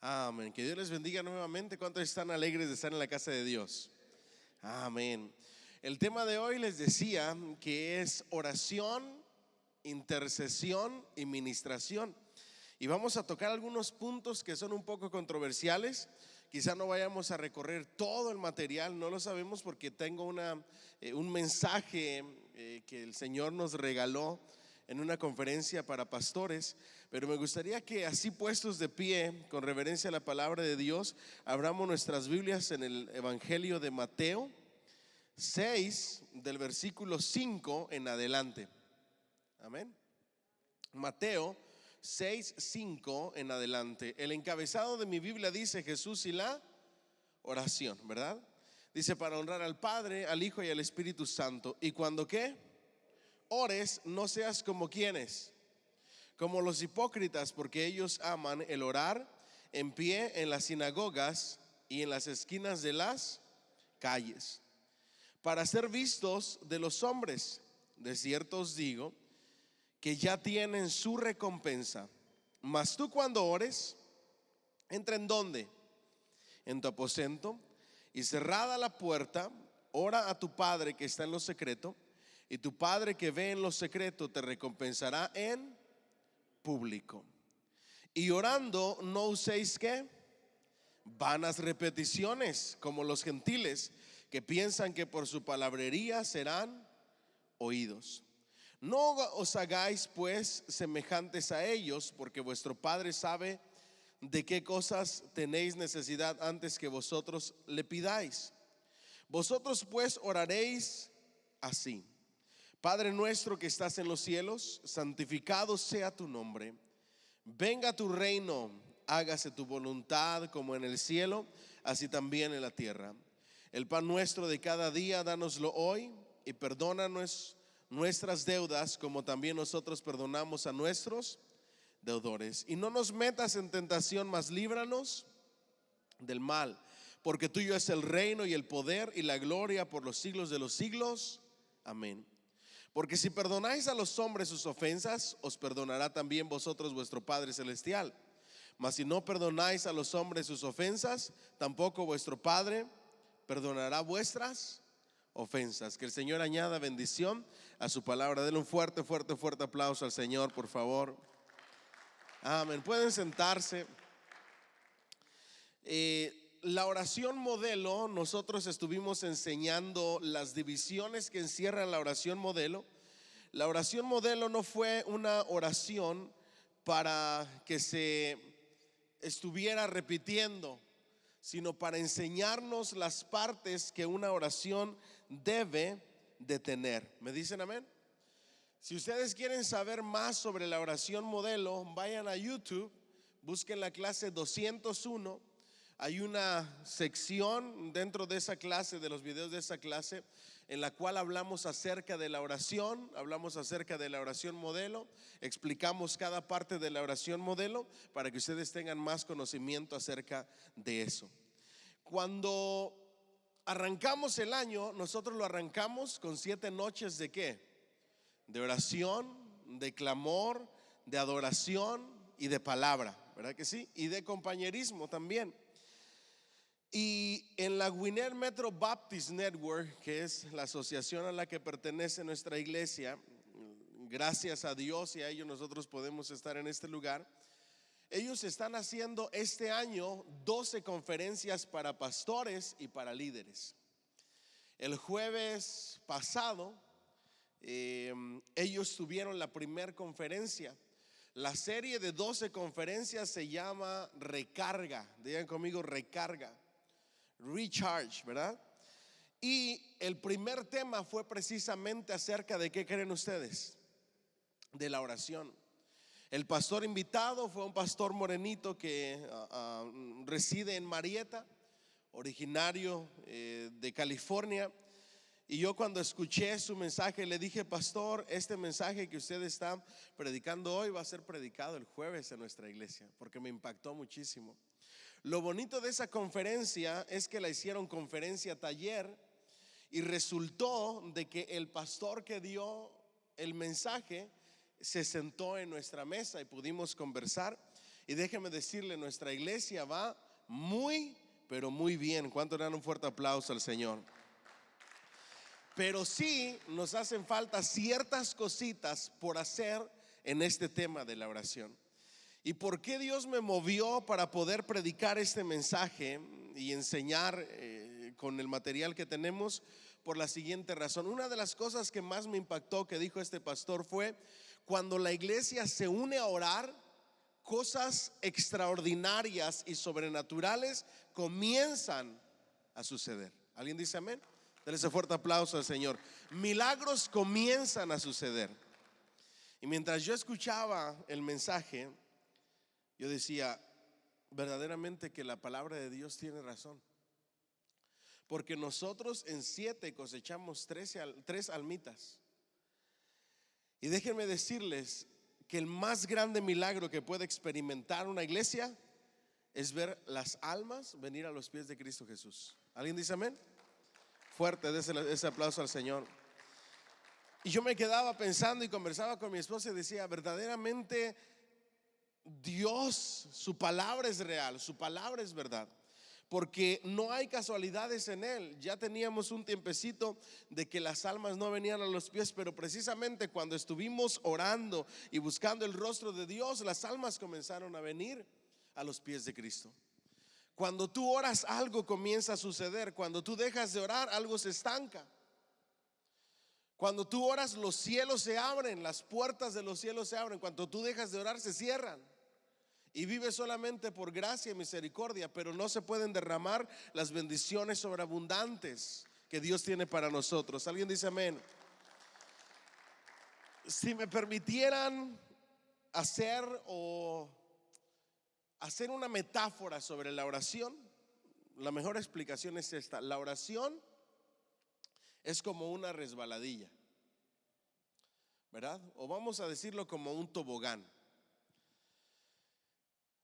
Amén. Que Dios les bendiga nuevamente. ¿Cuántos están alegres de estar en la casa de Dios? Amén. El tema de hoy les decía que es oración, intercesión y ministración. Y vamos a tocar algunos puntos que son un poco controversiales. Quizá no vayamos a recorrer todo el material, no lo sabemos, porque tengo un mensaje que el Señor nos regaló en una conferencia para pastores, pero me gustaría que así puestos de pie, con reverencia a la palabra de Dios, abramos nuestras Biblias en el Evangelio de Mateo 6, del versículo 5 en adelante. Amén. Mateo 6, 5 en adelante. El encabezado de mi Biblia dice Jesús y la oración, ¿verdad? Dice: para honrar al Padre, al Hijo y al Espíritu Santo. Y cuando ¿qué? Ores, no seas como quienes, como los hipócritas, porque ellos aman el orar en pie en las sinagogas y en las esquinas de las calles, para ser vistos de los hombres. De cierto os digo que ya tienen su recompensa. Mas tú, cuando ores, entra en ¿dónde? En tu aposento, y cerrada la puerta, ora a tu Padre que está en lo secreto, y tu Padre que ve en lo secreto te recompensará en público. Y orando no uséis ¿qué? Vanas repeticiones, como los gentiles, que piensan que por su palabrería serán oídos. No os hagáis pues semejantes a ellos, porque vuestro Padre sabe de qué cosas tenéis necesidad antes que vosotros le pidáis. Vosotros pues oraréis así: Padre nuestro que estás en los cielos, santificado sea tu nombre. Venga tu reino, hágase tu voluntad como en el cielo, así también en la tierra. El pan nuestro de cada día, dánoslo hoy, y perdónanos nuestras deudas, como también nosotros perdonamos a nuestros deudores. Y no nos metas en tentación, mas líbranos del mal, porque tuyo es el reino y el poder y la gloria por los siglos de los siglos. Amén. Porque si perdonáis a los hombres sus ofensas, os perdonará también vosotros vuestro Padre Celestial. Mas si no perdonáis a los hombres sus ofensas, tampoco vuestro Padre perdonará vuestras ofensas. Que el Señor añada bendición a su palabra. Denle un fuerte aplauso al Señor, por favor. Amén. Pueden sentarse. La oración modelo, nosotros estuvimos enseñando las divisiones que encierra la oración modelo. La oración modelo no fue una oración para que se estuviera repitiendo, sino para enseñarnos las partes que una oración debe de tener. ¿Me dicen amén? Si ustedes quieren saber más sobre la oración modelo, vayan a YouTube, busquen la clase 201. Hay una sección dentro de esa clase, de los videos de esa clase, en la cual hablamos acerca de la oración, hablamos acerca de la oración modelo, explicamos cada parte de la oración modelo para que ustedes tengan más conocimiento acerca de eso. Cuando arrancamos el año, nosotros lo arrancamos con 7 noches de ¿qué? De oración, de clamor, de adoración y de palabra, ¿verdad que sí? Y de compañerismo también. Y en la Gwinnett Metro Baptist Network, que es la asociación a la que pertenece nuestra iglesia, gracias a Dios y a ellos nosotros podemos estar en este lugar. Ellos están haciendo este año 12 conferencias para pastores y para líderes. El jueves pasado ellos tuvieron la primera conferencia. La serie de 12 conferencias se llama Recarga. Digan conmigo: recarga, recharge, ¿verdad? Y el primer tema fue precisamente acerca de ¿qué creen ustedes? De la oración. El pastor invitado fue un pastor morenito que reside en Marietta, originario de California. Y yo, cuando escuché su mensaje, le dije: pastor, este mensaje que usted está predicando hoy va a ser predicado el jueves en nuestra iglesia, porque me impactó muchísimo. Lo bonito de esa conferencia es que la hicieron conferencia taller, y resultó de que el pastor que dio el mensaje se sentó en nuestra mesa y pudimos conversar. Y déjeme decirle, nuestra iglesia va muy, pero muy bien. ¿Cuánto dan un fuerte aplauso al Señor? Pero sí nos hacen falta ciertas cositas por hacer en este tema de la oración. ¿Y por qué Dios me movió para poder predicar este mensaje y enseñar con el material que tenemos? Por la siguiente razón. Una de las cosas que más me impactó que dijo este pastor fue: cuando la iglesia se une a orar, cosas extraordinarias y sobrenaturales comienzan a suceder. ¿Alguien dice amén? Denle ese fuerte aplauso al Señor. Milagros comienzan a suceder. Y mientras yo escuchaba el mensaje, yo decía, verdaderamente que la palabra de Dios tiene razón. Porque nosotros en 7 cosechamos 3 almitas. Y déjenme decirles que el más grande milagro que puede experimentar una iglesia es ver las almas venir a los pies de Cristo Jesús. ¿Alguien dice amén? Fuerte, désele ese aplauso al Señor. Y yo me quedaba pensando y conversaba con mi esposa y decía, verdaderamente Dios, su palabra es real, su palabra es verdad, porque no hay casualidades en Él. Ya teníamos un tiempecito de que las almas no venían a los pies, pero precisamente cuando estuvimos orando y buscando el rostro de Dios, las almas comenzaron a venir a los pies de Cristo. Cuando tú oras, algo comienza a suceder. Cuando tú dejas de orar, algo se estanca. Cuando tú oras, los cielos se abren, las puertas de los cielos se abren. Cuando tú dejas de orar, se cierran. Y vives solamente por gracia y misericordia, pero no se pueden derramar las bendiciones sobreabundantes que Dios tiene para nosotros. ¿Alguien dice amén? Si me permitieran hacer una metáfora sobre la oración, la mejor explicación es esta: la oración es como una resbaladilla, ¿verdad? O vamos a decirlo como un tobogán,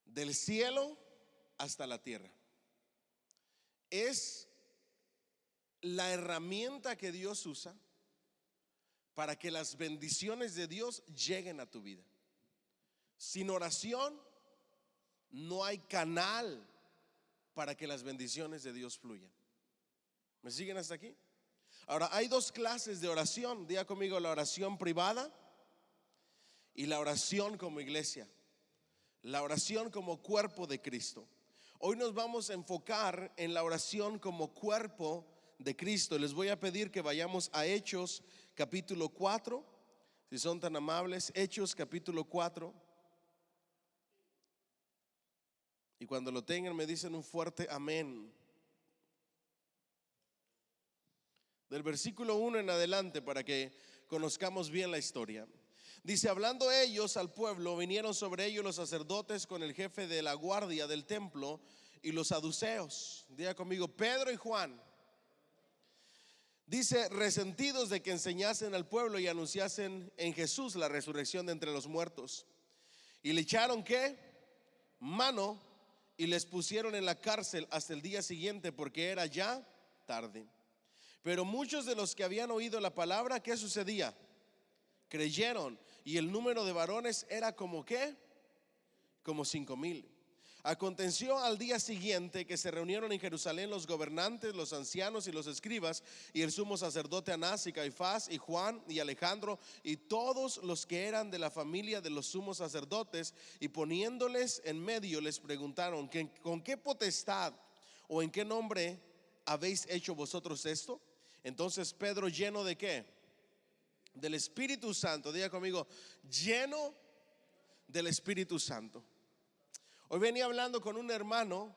del cielo hasta la tierra. Es la herramienta que Dios usa para que las bendiciones de Dios lleguen a tu vida. Sin oración no hay canal para que las bendiciones de Dios fluyan. ¿Me siguen hasta aquí? Ahora, hay 2 clases de oración. Diga conmigo: la oración privada y la oración como iglesia, la oración como cuerpo de Cristo. Hoy nos vamos a enfocar en la oración como cuerpo de Cristo. Les voy a pedir que vayamos a Hechos capítulo 4, si son tan amables. Hechos capítulo 4. Y cuando lo tengan me dicen un fuerte amén. Del versículo 1 en adelante, para que conozcamos bien la historia. Dice: hablando ellos al pueblo, vinieron sobre ellos los sacerdotes con el jefe de la guardia del templo y los saduceos. Diga conmigo: Pedro y Juan. Dice: resentidos de que enseñasen al pueblo y anunciasen en Jesús la resurrección de entre los muertos. Y le echaron ¿qué? Mano, y les pusieron en la cárcel hasta el día siguiente, porque era ya tarde. Pero muchos de los que habían oído la palabra, ¿qué sucedía? Creyeron, y el número de varones era como ¿qué? Como 5,000. Aconteció al día siguiente que se reunieron en Jerusalén los gobernantes, los ancianos y los escribas, y el sumo sacerdote Anás y Caifás y Juan y Alejandro y todos los que eran de la familia de los sumos sacerdotes, y poniéndoles en medio les preguntaron: ¿con qué potestad o en qué nombre habéis hecho vosotros esto? Entonces Pedro, lleno de ¿qué? Del Espíritu Santo. Diga conmigo: lleno del Espíritu Santo. Hoy venía hablando con un hermano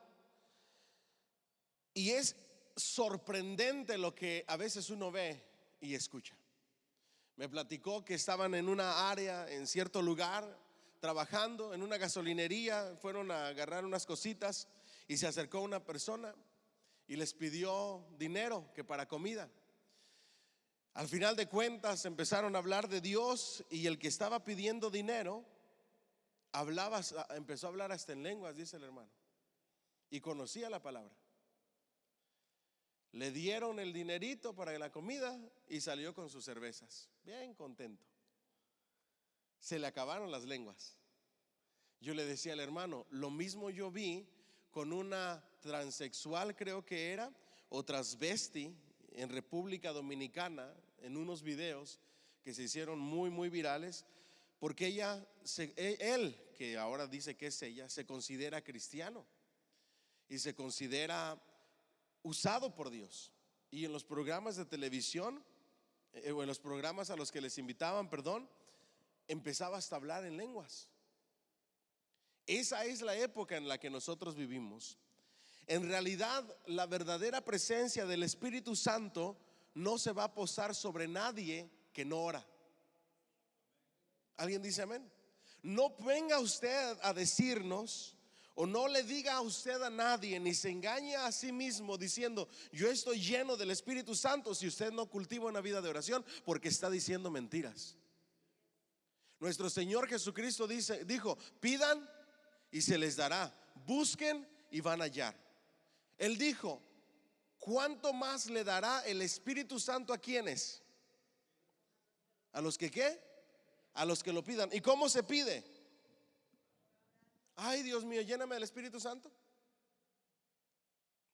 y es sorprendente lo que a veces uno ve y escucha. Me platicó que estaban en una área, en cierto lugar, trabajando en una gasolinería. Fueron a agarrar unas cositas y se acercó una persona y les pidió dinero, que para comida. Al final de cuentas empezaron a hablar de Dios, y el que estaba pidiendo dinero empezó a hablar hasta en lenguas, dice el hermano, y conocía la palabra. Le dieron el dinerito para la comida y salió con sus cervezas, bien contento. Se le acabaron las lenguas. Yo le decía al hermano, lo mismo yo vi con una transexual, creo que era, o transvesti en República Dominicana, en unos videos que se hicieron muy virales, porque él, que ahora dice que es ella, se considera cristiano y se considera usado por Dios. Y en los programas de televisión, o en los programas a los que les invitaban, perdón, empezaba hasta a hablar en lenguas. Esa es la época en la que nosotros vivimos. En realidad, la verdadera presencia del Espíritu Santo no se va a posar sobre nadie que no ora. ¿Alguien dice amén? No venga usted a decirnos, o no le diga a usted a nadie, ni se engañe a sí mismo diciendo yo estoy lleno del Espíritu Santo, si usted no cultiva una vida de oración, porque está diciendo mentiras. Nuestro Señor Jesucristo dijo, pidan y se les dará, busquen y van a hallar. Él dijo, ¿cuánto más le dará el Espíritu Santo a quienes? ¿A los que qué? A los que lo pidan. ¿Y cómo se pide? Ay, Dios mío, lléname del Espíritu Santo.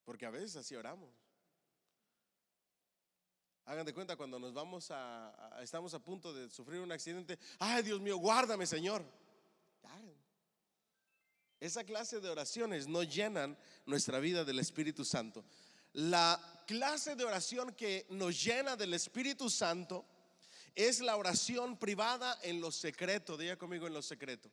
Porque a veces así oramos. Hagan de cuenta cuando nos vamos estamos a punto de sufrir un accidente. Ay, Dios mío, guárdame, Señor. Esa clase de oraciones no llenan nuestra vida del Espíritu Santo. La clase de oración que nos llena del Espíritu Santo es la oración privada en lo secreto. Diga conmigo, en lo secreto.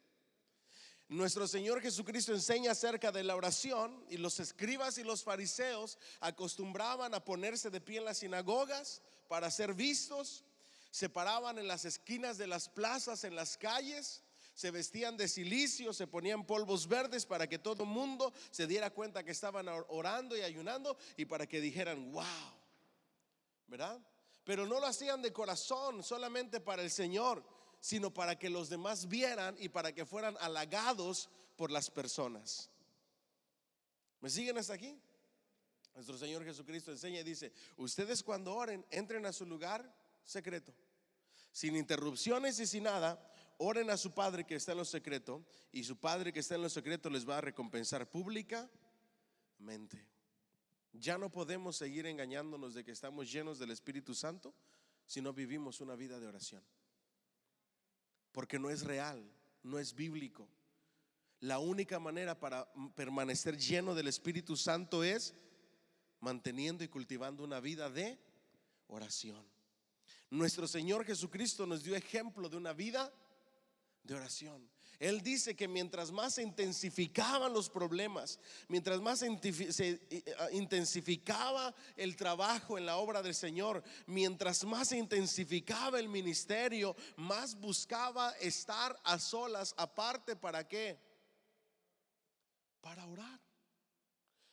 Nuestro Señor Jesucristo enseña acerca de la oración, y los escribas y los fariseos acostumbraban a ponerse de pie en las sinagogas para ser vistos. Se paraban en las esquinas de las plazas, en las calles, se vestían de cilicio, se ponían polvos verdes para que todo el mundo se diera cuenta que estaban orando y ayunando, y para que dijeran wow, ¿verdad? Pero no lo hacían de corazón solamente para el Señor, sino para que los demás vieran y para que fueran halagados por las personas. ¿Me siguen hasta aquí? Nuestro Señor Jesucristo enseña y dice, ustedes cuando oren, entren a su lugar secreto, sin interrupciones y sin nada. Oren a su Padre que está en lo secreto, y su Padre que está en lo secreto les va a recompensar públicamente. Ya no podemos seguir engañándonos de que estamos llenos del Espíritu Santo si no vivimos una vida de oración, porque no es real, no es bíblico. La única manera para permanecer lleno del Espíritu Santo es manteniendo y cultivando una vida de oración. Nuestro Señor Jesucristo nos dio ejemplo de una vida de oración. Él dice que mientras más se intensificaban los problemas, mientras más se intensificaba el trabajo en la obra del Señor, mientras más se intensificaba el ministerio, más buscaba estar a solas, aparte. ¿Para qué? Para orar.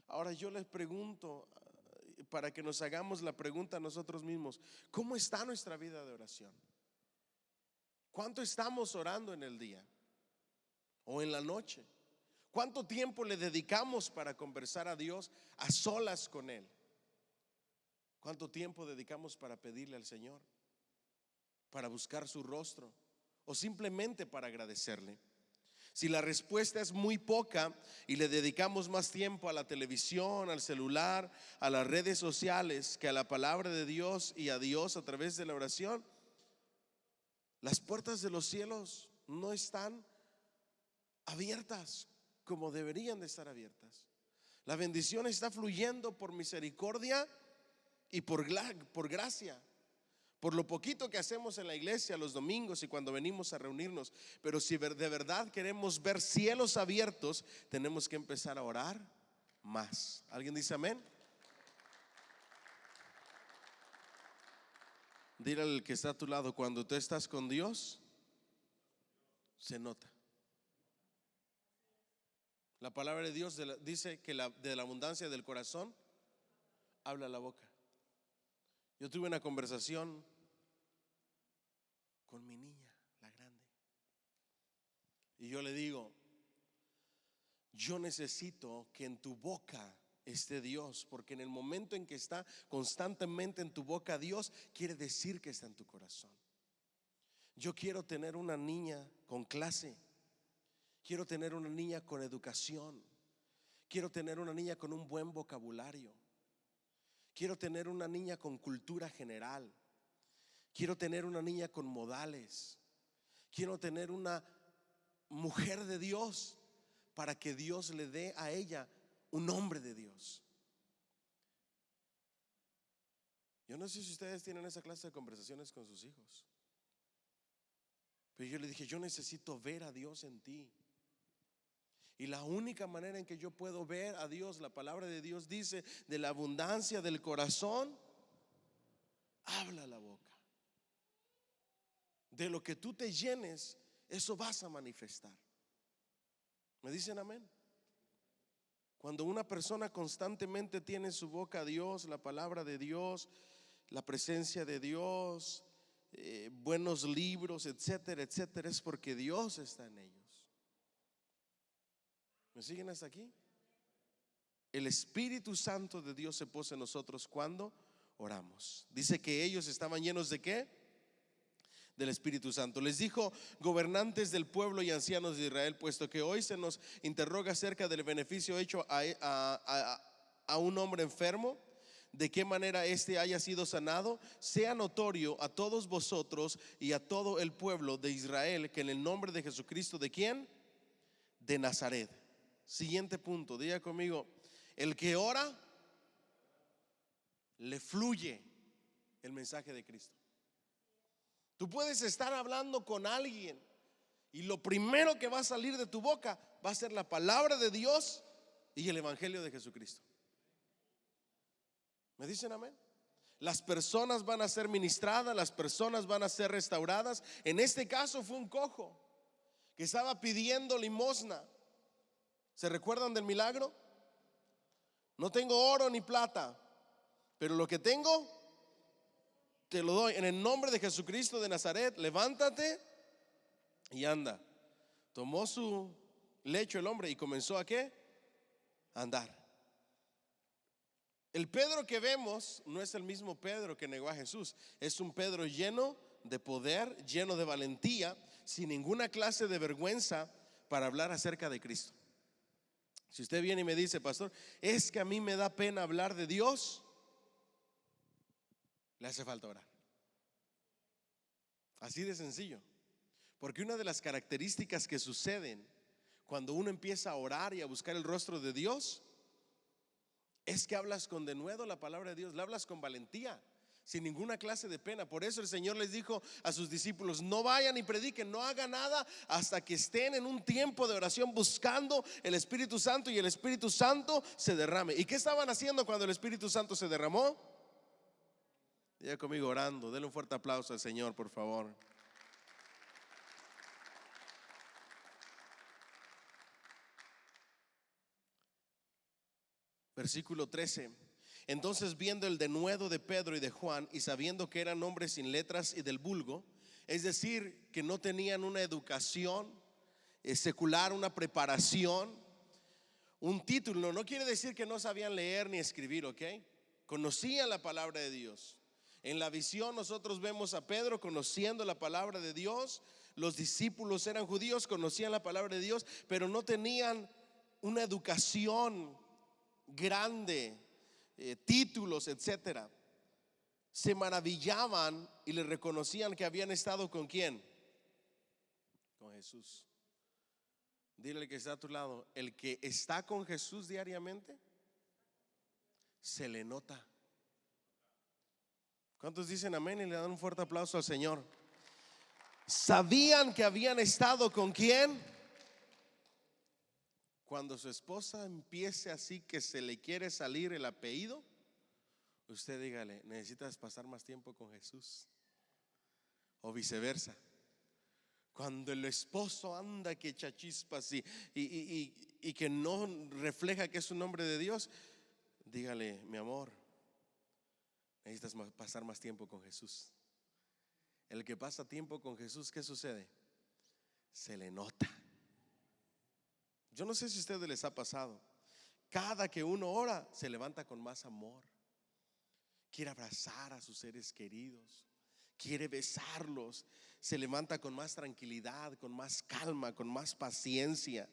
Ahora yo les pregunto, para que nos hagamos la pregunta a nosotros mismos, ¿cómo está nuestra vida de oración? ¿Cuánto estamos orando en el día o en la noche? ¿Cuánto tiempo le dedicamos para conversar a Dios a solas con Él? ¿Cuánto tiempo dedicamos para pedirle al Señor, para buscar su rostro, o simplemente para agradecerle? Si la respuesta es muy poca y le dedicamos más tiempo a la televisión, al celular, a las redes sociales que a la palabra de Dios y a Dios a través de la oración, las puertas de los cielos no están abiertas como deberían de estar abiertas. La bendición está fluyendo por misericordia y por gracia, por lo poquito que hacemos en la iglesia los domingos y cuando venimos a reunirnos. Pero si de verdad queremos ver cielos abiertos, tenemos que empezar a orar más. ¿Alguien dice amén? Dile al que está a tu lado, cuando tú estás con Dios, se nota. La palabra de Dios dice que de la abundancia del corazón habla la boca. Yo tuve una conversación con mi niña, la grande, y yo le digo, yo necesito que en tu boca esté Dios, porque en el momento en que está constantemente en tu boca Dios, quiere decir que está en tu corazón. Yo quiero tener una niña con clase, Quiero tener una niña con educación. Quiero tener una niña con un buen vocabulario. Quiero tener una niña con cultura general. Quiero tener una niña con modales. Quiero tener una mujer de Dios para que Dios le dé a ella un hombre de Dios. Yo no sé si ustedes tienen esa clase de conversaciones con sus hijos, pero yo le dije, yo necesito ver a Dios en ti. Y la única manera en que yo puedo ver a Dios, la palabra de Dios dice, de la abundancia del corazón habla la boca. De lo que tú te llenes, eso vas a manifestar. ¿Me dicen amén? Cuando una persona constantemente tiene en su boca a Dios, la palabra de Dios, la presencia de Dios, buenos libros, etcétera, etcétera, es porque Dios está en ellos. ¿Me siguen hasta aquí? El Espíritu Santo de Dios se posa en nosotros cuando oramos. Dice que ellos estaban llenos ¿de qué? Del Espíritu Santo. Les dijo: gobernantes del pueblo y ancianos de Israel, puesto que hoy se nos interroga acerca del beneficio hecho a un hombre enfermo, de qué manera éste haya sido sanado, sea notorio a todos vosotros y a todo el pueblo de Israel que en el nombre de Jesucristo, ¿de quién? De Nazaret. Siguiente punto, diga conmigo: el que ora, le fluye el mensaje de Cristo. Tú puedes estar hablando con alguien y lo primero que va a salir de tu boca va a ser la palabra de Dios y el evangelio de Jesucristo. ¿Me dicen amén? Las personas van a ser ministradas, las personas van a ser restauradas. En este caso fue un cojo que estaba pidiendo limosna. ¿Se recuerdan del milagro? No tengo oro ni plata, pero lo que tengo te lo doy. En el nombre de Jesucristo de Nazaret, levántate y anda. Tomó su lecho el hombre y comenzó ¿a qué? A andar. El Pedro que vemos no es el mismo Pedro que negó a Jesús. Es un Pedro lleno de poder, lleno de valentía, sin ninguna clase de vergüenza para hablar acerca de Cristo. Si usted viene y me dice: pastor, es que a mí me da pena hablar de Dios, le hace falta orar. Así de sencillo. Porque una de las características que suceden cuando uno empieza a orar y a buscar el rostro de Dios es que hablas con denuedo la palabra de Dios, la hablas con valentía, sin ninguna clase de pena. Por eso el Señor les dijo a sus discípulos: no vayan y prediquen, no hagan nada hasta que estén en un tiempo de oración buscando el Espíritu Santo y el Espíritu Santo se derrame. ¿Y qué estaban haciendo cuando el Espíritu Santo se derramó? Diga conmigo: orando. Denle un fuerte aplauso al Señor, por favor. Versículo 13. Entonces, viendo el denuedo de Pedro y de Juan, y sabiendo que eran hombres sin letras y del vulgo, es decir, que no tenían una educación secular, una preparación, un título, no quiere decir que no sabían leer ni escribir, ¿ok? Conocían la palabra de Dios. En la visión nosotros vemos a Pedro conociendo la palabra de Dios. Los discípulos eran judíos, conocían la palabra de Dios, pero no tenían una educación grande, títulos, etcétera. Se maravillaban y le reconocían que habían estado ¿con quién? Con Jesús. Dile al que está a tu lado: el que está con Jesús diariamente, se le nota. ¿Cuántos dicen amén y le dan un fuerte aplauso al Señor? Sabían que habían estado ¿con quién? Cuando su esposa empiece así que se le quiere salir el apellido, usted dígale: necesitas pasar más tiempo con Jesús. O viceversa. Cuando el esposo anda que echa chispas y que no refleja que es un hombre de Dios, dígale: mi amor, necesitas pasar más tiempo con Jesús. El que pasa tiempo con Jesús, ¿qué sucede? Se le nota. Yo no sé si a ustedes les ha pasado. Cada que uno ora, se levanta con más amor. Quiere abrazar a sus seres queridos, quiere besarlos, se levanta con más tranquilidad, con más calma, con más paciencia.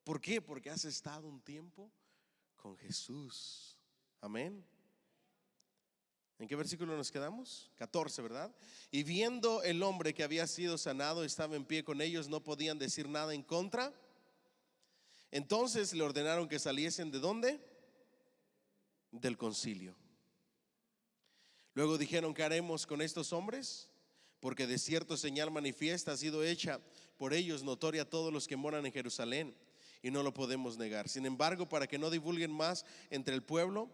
¿Por qué? Porque has estado un tiempo con Jesús. Amén. ¿En qué versículo nos quedamos? 14, ¿verdad? Y viendo el hombre que había sido sanado, estaba en pie con ellos, no podían decir nada en contra. Entonces le ordenaron que saliesen ¿de dónde? Del concilio. Luego dijeron: ¿qué haremos con estos hombres? Porque de cierto señal manifiesta ha sido hecha por ellos notoria a todos los que moran en Jerusalén, y no lo podemos negar. Sin embargo, para que no divulguen más entre el pueblo,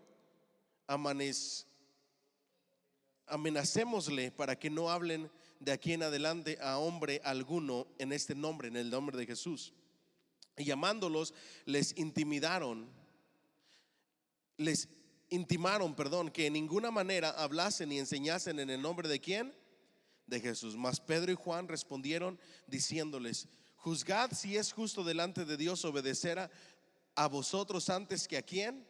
amenacémosle para que no hablen de aquí en adelante a hombre alguno en este nombre, en el nombre de Jesús. Y llamándolos, les intimaron, que en ninguna manera hablasen ni enseñasen en el nombre de ¿quién? De Jesús. Mas Pedro y Juan respondieron diciéndoles: juzgad si es justo delante de Dios obedecer a vosotros antes que a ¿quién?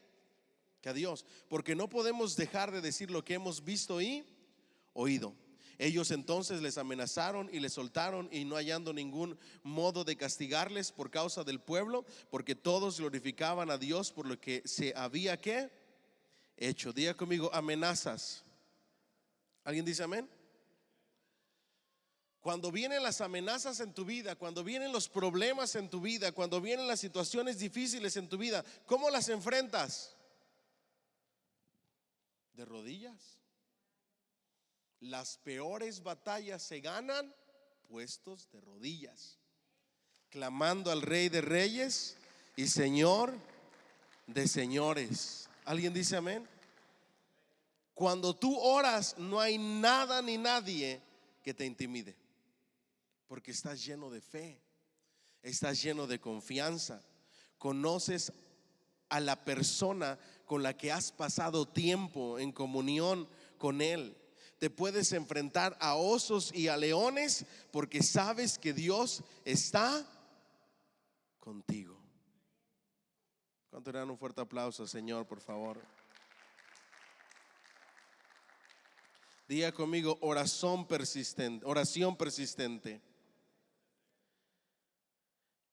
Que a Dios, porque no podemos dejar de decir lo que hemos visto y oído. Ellos entonces les amenazaron y les soltaron, y no hallando ningún modo de castigarles por causa del pueblo, porque todos glorificaban a Dios por lo que se había ¿qué? Hecho. Diga conmigo: amenazas. ¿Alguien dice amén? Cuando vienen las amenazas en tu vida, cuando vienen los problemas en tu vida, cuando vienen las situaciones difíciles en tu vida, ¿cómo las enfrentas? De rodillas. Las peores batallas se ganan puestos de rodillas, clamando al Rey de Reyes y Señor de señores. ¿Alguien dice amén? Cuando tú oras, no hay nada ni nadie que te intimide, porque estás lleno de fe, estás lleno de confianza, conoces a la persona con la que has pasado tiempo en comunión con Él. Te puedes enfrentar a osos y a leones porque sabes que Dios está contigo. ¿Cuánto le dan un fuerte aplauso al Señor, por favor? Diga conmigo: oración persistente, oración persistente.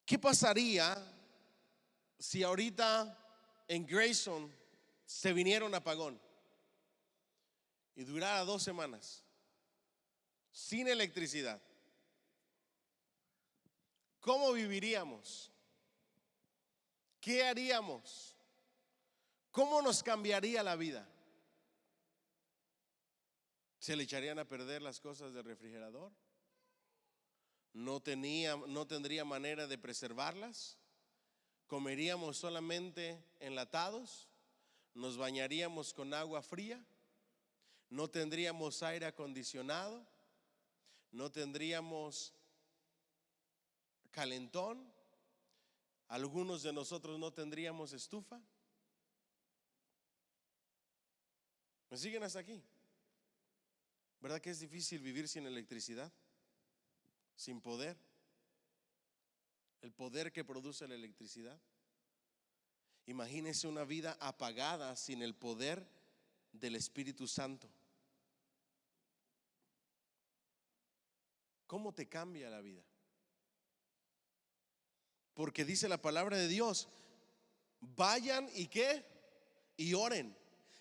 ¿Qué pasaría si ahorita en Grayson se viniera un apagón y durara 2 semanas sin electricidad? ¿Cómo viviríamos? ¿Qué haríamos? ¿Cómo nos cambiaría la vida? ¿Se le echarían a perder las cosas del refrigerador? ¿No tendría manera de preservarlas? ¿Comeríamos solamente enlatados? ¿Nos bañaríamos con agua fría? ¿No tendríamos aire acondicionado? ¿No tendríamos calentón? ¿Algunos de nosotros no tendríamos estufa? ¿Me siguen hasta aquí? ¿Verdad que es difícil vivir sin electricidad? Sin poder. El poder que produce la electricidad. Imagínese una vida apagada sin el poder del Espíritu Santo. ¿Cómo te cambia la vida? Porque dice la palabra de Dios: vayan y ¿qué? Y oren.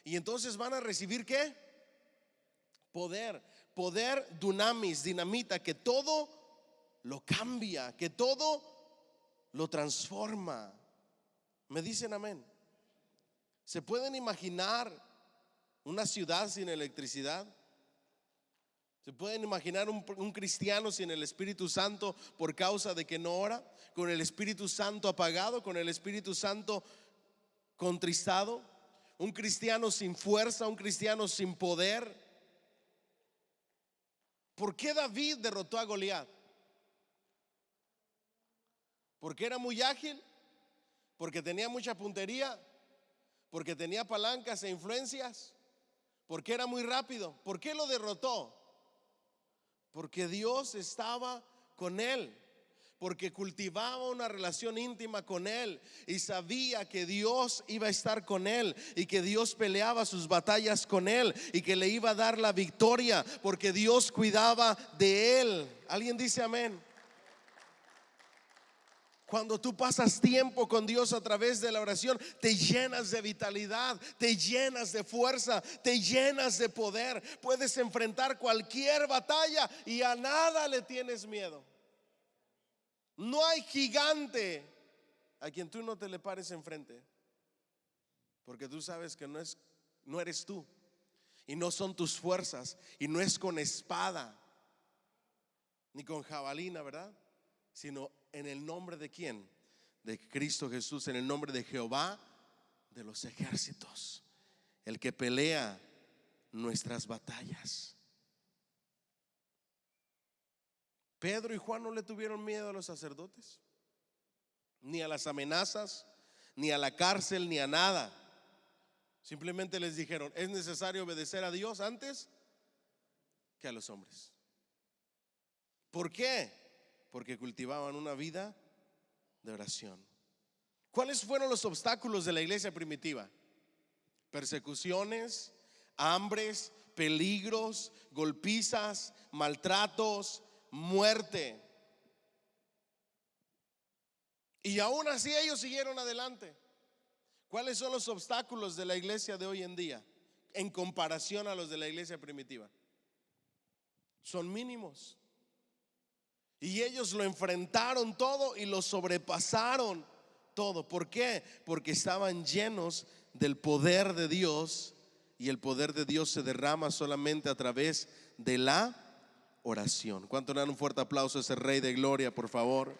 Y entonces van a recibir ¿qué? Poder. Poder dunamis, dinamita, que todo lo cambia, que todo lo transforma. ¿Me dicen amén? ¿Se pueden imaginar una ciudad sin electricidad? ¿Se pueden imaginar un cristiano sin el Espíritu Santo por causa de que no ora? Con el Espíritu Santo apagado, con el Espíritu Santo contristado. Un cristiano sin fuerza, un cristiano sin poder. ¿Por qué David derrotó a Goliat? ¿Porque era muy ágil? ¿Porque tenía mucha puntería? ¿Porque tenía palancas e influencias? ¿Porque era muy rápido? ¿Por qué lo derrotó? Porque Dios estaba con él. porque cultivaba una relación íntima con él y sabía que Dios iba a estar con él y que Dios peleaba sus batallas con él y que le iba a dar la victoria porque Dios cuidaba de él. ¿Alguien dice amén? Cuando tú pasas tiempo con Dios a través de la oración, te llenas de vitalidad, te llenas de fuerza, te llenas de poder. Puedes enfrentar cualquier batalla y a nada le tienes miedo. No hay gigante a quien tú no te le pares enfrente, porque tú sabes que no eres tú y no son tus fuerzas y no es con espada ni con jabalina, ¿verdad? Sino en el nombre de quién, de Cristo Jesús, en el nombre de Jehová de los ejércitos, el que pelea nuestras batallas. Pedro y Juan no le tuvieron miedo a los sacerdotes, ni a las amenazas, ni a la cárcel, ni a nada. Simplemente les dijeron: es necesario obedecer a Dios antes que a los hombres. ¿Por qué? Porque cultivaban una vida de oración. ¿Cuáles fueron los obstáculos de la iglesia primitiva? Persecuciones, hambres, peligros, golpizas, maltratos, muerte. Y aún así ellos siguieron adelante. ¿Cuáles son los obstáculos de la iglesia de hoy en día en comparación a los de la iglesia primitiva? Son mínimos. Y ellos lo enfrentaron todo y lo sobrepasaron todo. ¿Por qué? Porque estaban llenos del poder de Dios, y el poder de Dios se derrama solamente a través de la oración. ¿Cuánto le dan un fuerte aplauso a ese Rey de Gloria, por favor?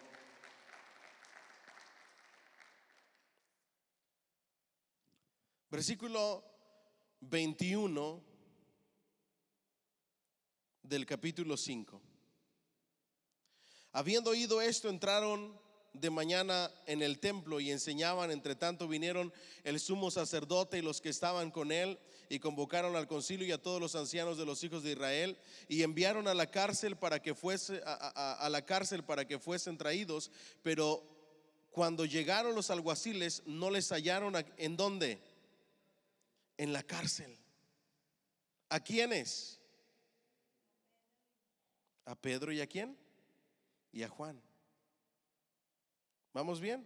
Versículo 21 del capítulo 5. Habiendo oído esto, entraron de mañana en el templo y enseñaban. Entre tanto vinieron el sumo sacerdote y los que estaban con él, y convocaron al concilio y a todos los ancianos de los hijos de Israel, y enviaron a la cárcel para que fuesen traídos. Pero cuando llegaron los alguaciles, no les hallaron. ¿En dónde? En la cárcel. ¿A quiénes? A Pedro. ¿Y a quién? Y a Juan. ¿Vamos bien?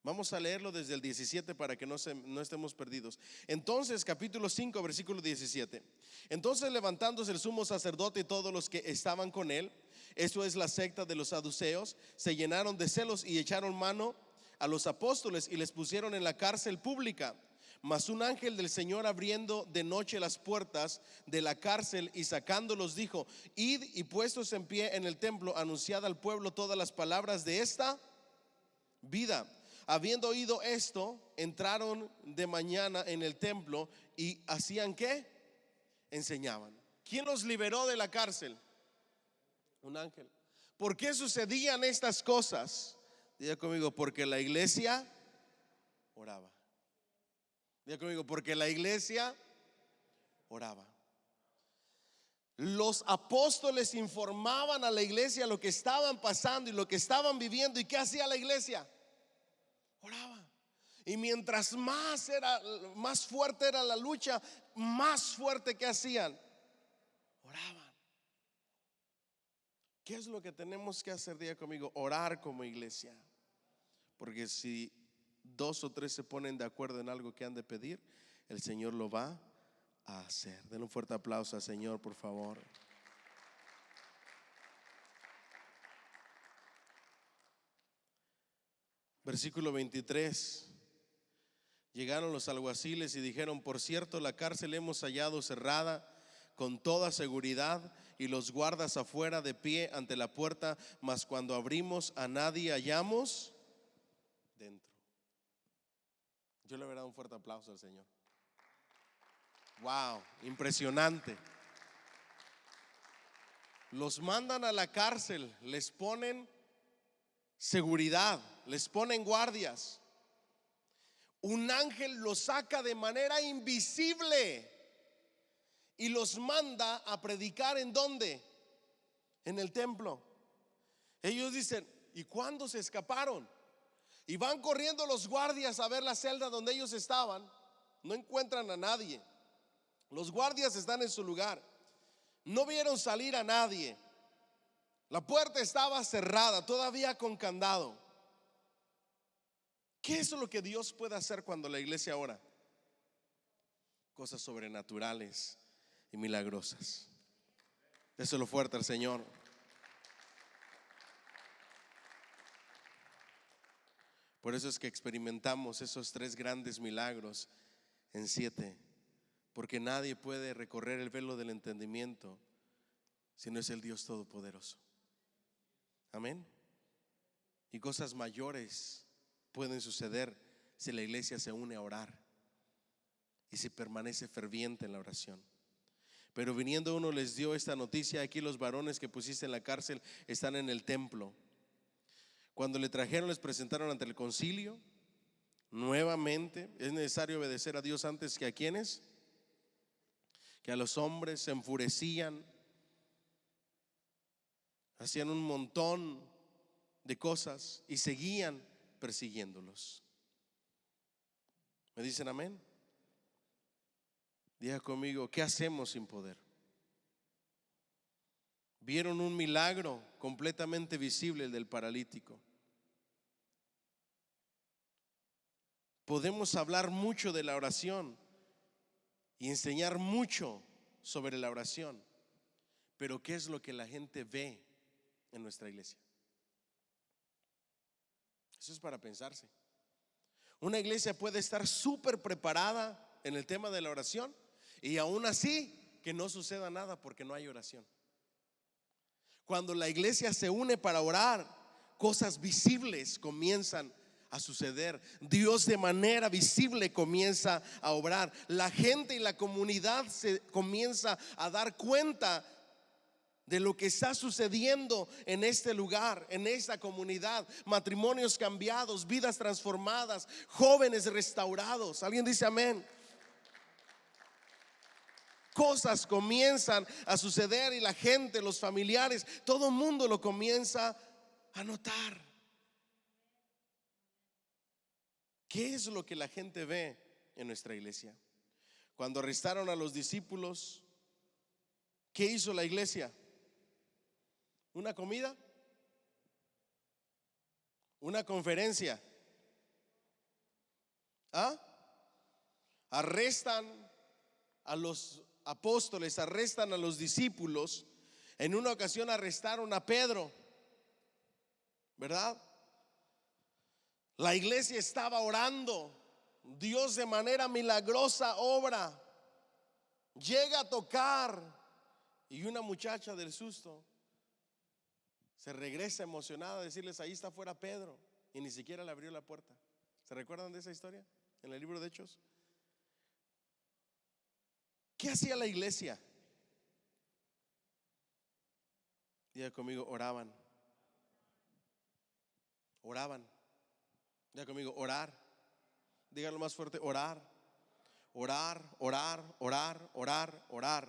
Vamos a leerlo desde el 17 para que no estemos perdidos. Entonces, capítulo 5, versículo 17. Entonces, levantándose el sumo sacerdote y todos los que estaban con él, esto es la secta de los saduceos, se llenaron de celos y echaron mano a los apóstoles y les pusieron en la cárcel pública. Mas un ángel del Señor, abriendo de noche las puertas de la cárcel y sacándolos, dijo: id y puestos en pie en el templo, anunciad al pueblo todas las palabras de esta vida. Habiendo oído esto, entraron de mañana en el templo y hacían ¿qué? Enseñaban. ¿Quién los liberó de la cárcel? Un ángel. ¿Por qué sucedían estas cosas? Diga conmigo: porque la iglesia oraba. Diga conmigo: porque la iglesia oraba. Los apóstoles informaban a la iglesia lo que estaban pasando y lo que estaban viviendo. ¿Y qué hacía la iglesia? Oraba. Y mientras más fuerte era la lucha, más fuerte que hacían, oraban. ¿Qué es lo que tenemos que hacer? Diga conmigo: orar como iglesia. Porque si 2 o 3 se ponen de acuerdo en algo que han de pedir, el Señor lo va a hacer. Denle un fuerte aplauso al Señor, por favor. Versículo 23. Llegaron los alguaciles y dijeron: por cierto, la cárcel hemos hallado cerrada con toda seguridad, y los guardas afuera de pie ante la puerta, mas cuando abrimos a nadie hallamos dentro. Yo le voy a dar un fuerte aplauso al Señor. Wow, impresionante. Los mandan a la cárcel, les ponen seguridad, les ponen guardias. Un ángel los saca de manera invisible y los manda a predicar. ¿En dónde? En el templo. Ellos dicen, ¿y cuándo se escaparon? Y van corriendo los guardias a ver la celda donde ellos estaban. No encuentran a nadie. Los guardias están en su lugar. No vieron salir a nadie. La puerta estaba cerrada, todavía con candado. ¿Qué es lo que Dios puede hacer cuando la iglesia ora? Cosas sobrenaturales y milagrosas. Déselo fuerte al Señor. Por eso es que experimentamos esos 3 grandes milagros en 7, porque nadie puede recorrer el velo del entendimiento si no es el Dios Todopoderoso. Amén. Y cosas mayores pueden suceder si la iglesia se une a orar y si permanece ferviente en la oración. Pero viniendo uno les dio esta noticia: aquí los varones que pusiste en la cárcel están en el templo. Cuando le trajeron, les presentaron ante el concilio. Nuevamente es necesario obedecer a Dios antes que a quienes, que a los hombres. Se enfurecían, hacían un montón de cosas y seguían persiguiéndolos. ¿Me dicen amén? Diga conmigo, ¿qué hacemos sin poder? Vieron un milagro completamente visible, el del paralítico. Podemos hablar mucho de la oración y enseñar mucho sobre la oración, pero ¿qué es lo que la gente ve en nuestra iglesia? Eso es para pensarse. Una iglesia puede estar súper preparada en el tema de la oración y aún así que no suceda nada porque no hay oración. Cuando la iglesia se une para orar, cosas visibles comienzan a suceder. Dios de manera visible comienza a obrar. La gente y la comunidad se comienza a dar cuenta de lo que está sucediendo en este lugar, en esta comunidad. Matrimonios cambiados, vidas transformadas, jóvenes restaurados. ¿Alguien dice amén? Cosas comienzan a suceder y la gente, los familiares, todo el mundo lo comienza a notar. ¿Qué es lo que la gente ve en nuestra iglesia? Cuando arrestaron a los discípulos, ¿qué hizo la iglesia? ¿Una comida? ¿Una conferencia? ¿Ah? Arrestan a los apóstoles, arrestan a los discípulos. En una ocasión arrestaron a Pedro, ¿verdad? La iglesia estaba orando. Dios de manera milagrosa obra. Llega a tocar y una muchacha del susto se regresa emocionada a decirles: ahí está afuera Pedro, y ni siquiera le abrió la puerta. ¿Se recuerdan de esa historia en el libro de Hechos? ¿Qué hacía la iglesia? Diga conmigo, oraban. Oraban. Diga conmigo, orar. Dígalo más fuerte, orar. Orar, orar, orar, orar, orar.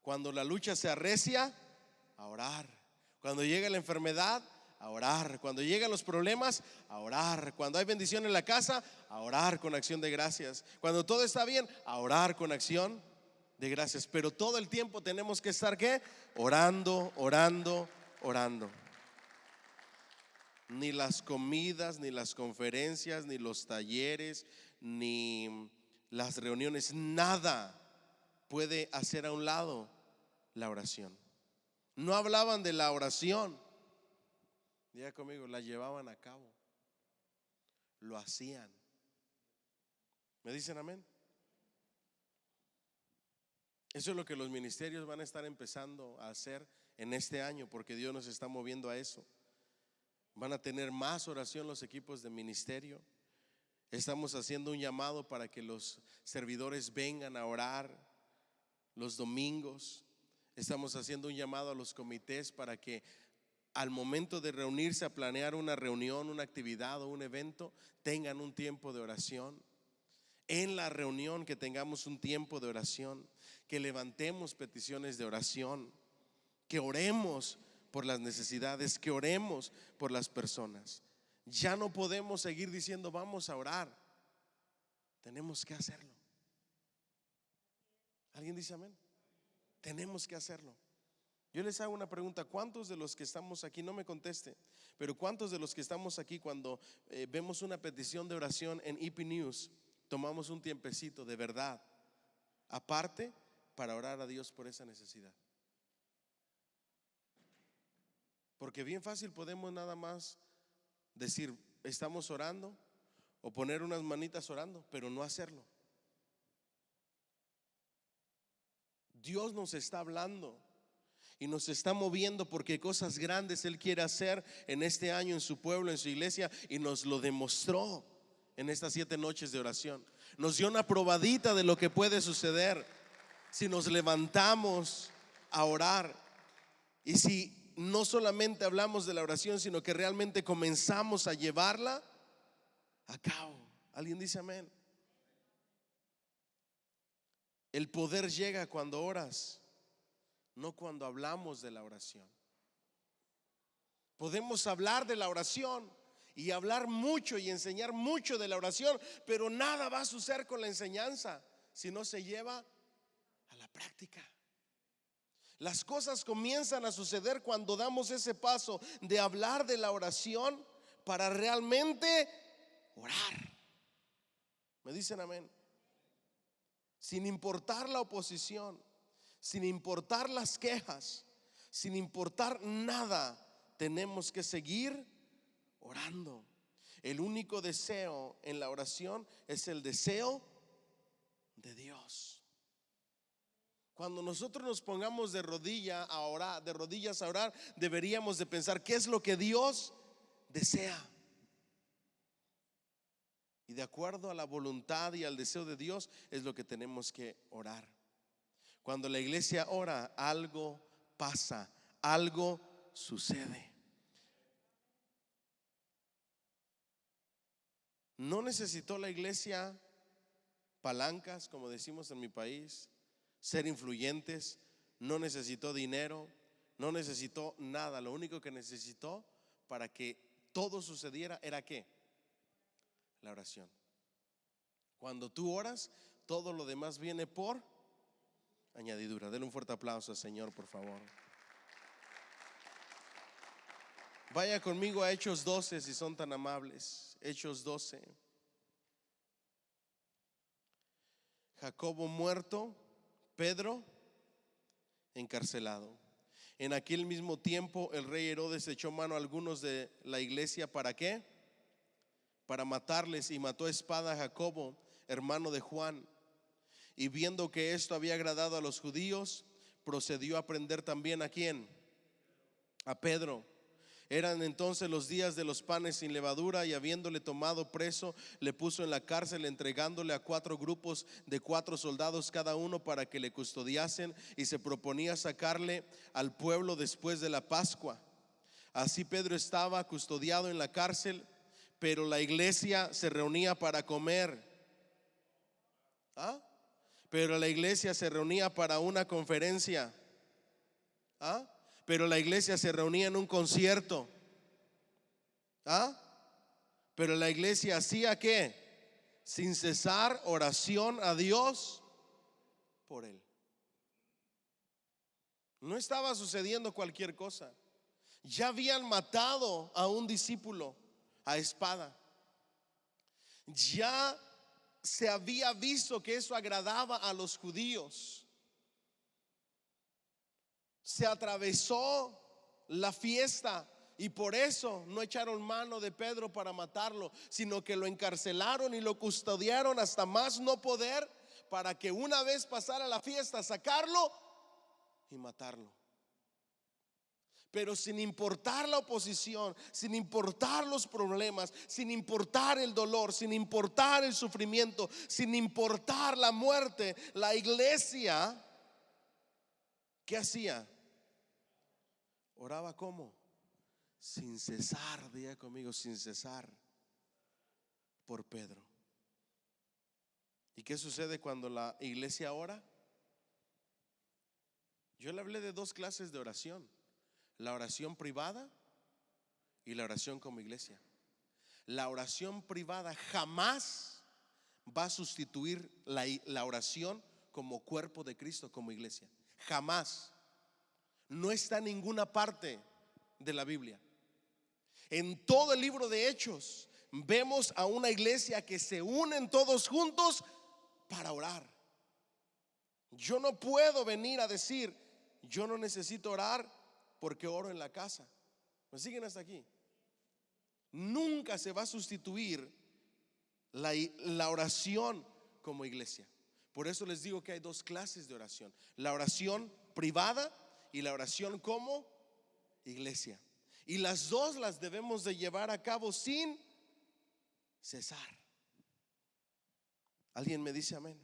Cuando la lucha se arrecia, a orar. Cuando llega la enfermedad, a orar. Cuando llegan los problemas, a orar. Cuando hay bendición en la casa, a orar con acción de gracias. Cuando todo está bien, a orar con acción de gracias. Pero todo el tiempo tenemos que estar ¿qué? Orando, orando, orando. Ni las comidas, ni las conferencias, ni los talleres, ni las reuniones, nada puede hacer a un lado la oración. No hablaban de la oración, diga conmigo, la llevaban a cabo, lo hacían. ¿Me dicen amén? Eso es lo que los ministerios van a estar empezando a hacer en este año, porque Dios nos está moviendo a eso. Van a tener más oración los equipos de ministerio. Estamos haciendo un llamado para que los servidores vengan a orar los domingos. Estamos haciendo un llamado a los comités para que al momento de reunirse a planear una reunión, una actividad o un evento, tengan un tiempo de oración. En la reunión que tengamos un tiempo de oración, que levantemos peticiones de oración, que oremos por las necesidades, que oremos por las personas. Ya no podemos seguir diciendo vamos a orar. Tenemos que hacerlo. ¿Alguien dice amén? Tenemos que hacerlo. Yo les hago una pregunta: ¿cuántos de los que estamos aquí, no me conteste, pero cuántos de los que estamos aquí, cuando vemos una petición de oración en EP News, tomamos un tiempecito de verdad aparte para orar a Dios por esa necesidad? Porque bien fácil podemos nada más decir estamos orando o poner unas manitas orando, pero no hacerlo. Dios nos está hablando y nos está moviendo, porque cosas grandes Él quiere hacer en este año en su pueblo, en su iglesia, y nos lo demostró en estas 7 noches de oración. Nos dio una probadita de lo que puede suceder si nos levantamos a orar, y si no solamente hablamos de la oración, sino que realmente comenzamos a llevarla a cabo. ¿Alguien dice amén? El poder llega cuando oras, no cuando hablamos de la oración. Podemos hablar de la oración y hablar mucho y enseñar mucho de la oración, pero nada va a suceder con la enseñanza si no se lleva a la práctica. Las cosas comienzan a suceder cuando damos ese paso de hablar de la oración para realmente orar. ¿Me dicen amén? Sin importar la oposición, sin importar las quejas, sin importar nada, tenemos que seguir orando. El único deseo en la oración es el deseo de Dios. Cuando nosotros nos pongamos de rodillas a orar, deberíamos de pensar qué es lo que Dios desea. Y de acuerdo a la voluntad y al deseo de Dios es lo que tenemos que orar. Cuando la iglesia ora, algo pasa, algo sucede. No necesitó la iglesia palancas, como decimos en mi país, ser influyentes, no necesitó dinero, no necesitó nada. Lo único que necesitó para que todo sucediera era ¿qué? La oración. Cuando tú oras, todo lo demás viene por añadidura. Denle un fuerte aplauso al Señor, por favor. Vaya conmigo a Hechos 12, si son tan amables. Hechos 12. Jacobo muerto, Pedro encarcelado. En aquel mismo tiempo el rey Herodes echó mano a algunos de la iglesia. ¿Para qué? Para matarles, y mató a espada a Jacobo, hermano de Juan. Y viendo que esto había agradado a los judíos, procedió a prender también ¿a quién? A Pedro. Eran entonces los días de los panes sin levadura, y habiéndole tomado preso, le puso en la cárcel, entregándole a 4 grupos de 4 soldados cada uno para que le custodiasen, y se proponía sacarle al pueblo después de la Pascua. Así Pedro estaba custodiado en la cárcel, pero la iglesia se reunía para comer. Pero la iglesia se reunía para una conferencia. Pero la iglesia se reunía en un concierto. Pero la iglesia hacía ¿qué? Sin cesar oración a Dios por él. No estaba sucediendo cualquier cosa. Ya habían matado a un discípulo a espada. Ya se había visto que eso agradaba a los judíos. Se atravesó la fiesta y por eso no echaron mano de Pedro para matarlo, sino que lo encarcelaron y lo custodiaron hasta más no poder, para que una vez pasara la fiesta, sacarlo y matarlo. Pero sin importar la oposición, sin importar los problemas, sin importar el dolor, sin importar el sufrimiento, sin importar la muerte, la iglesia, ¿qué hacía? Oraba ¿cómo? Sin cesar, diga conmigo, sin cesar, por Pedro. ¿Y qué sucede cuando la iglesia ora? Yo le hablé de 2 clases de oración. la oración privada y la oración como iglesia. La oración privada jamás va a sustituir la oración como cuerpo de Cristo, como iglesia. Jamás. No está en ninguna parte de la Biblia. En todo el libro de Hechos vemos a una iglesia que se unen todos juntos para orar. Yo no puedo venir a decir, yo no necesito orar porque oro en la casa. ¿Me siguen hasta aquí? Nunca se va a sustituir la oración como iglesia. Por eso les digo que hay dos clases de oración: la oración privada y la oración como iglesia. Y las dos las debemos de llevar a cabo sin cesar. ¿Alguien me dice amén?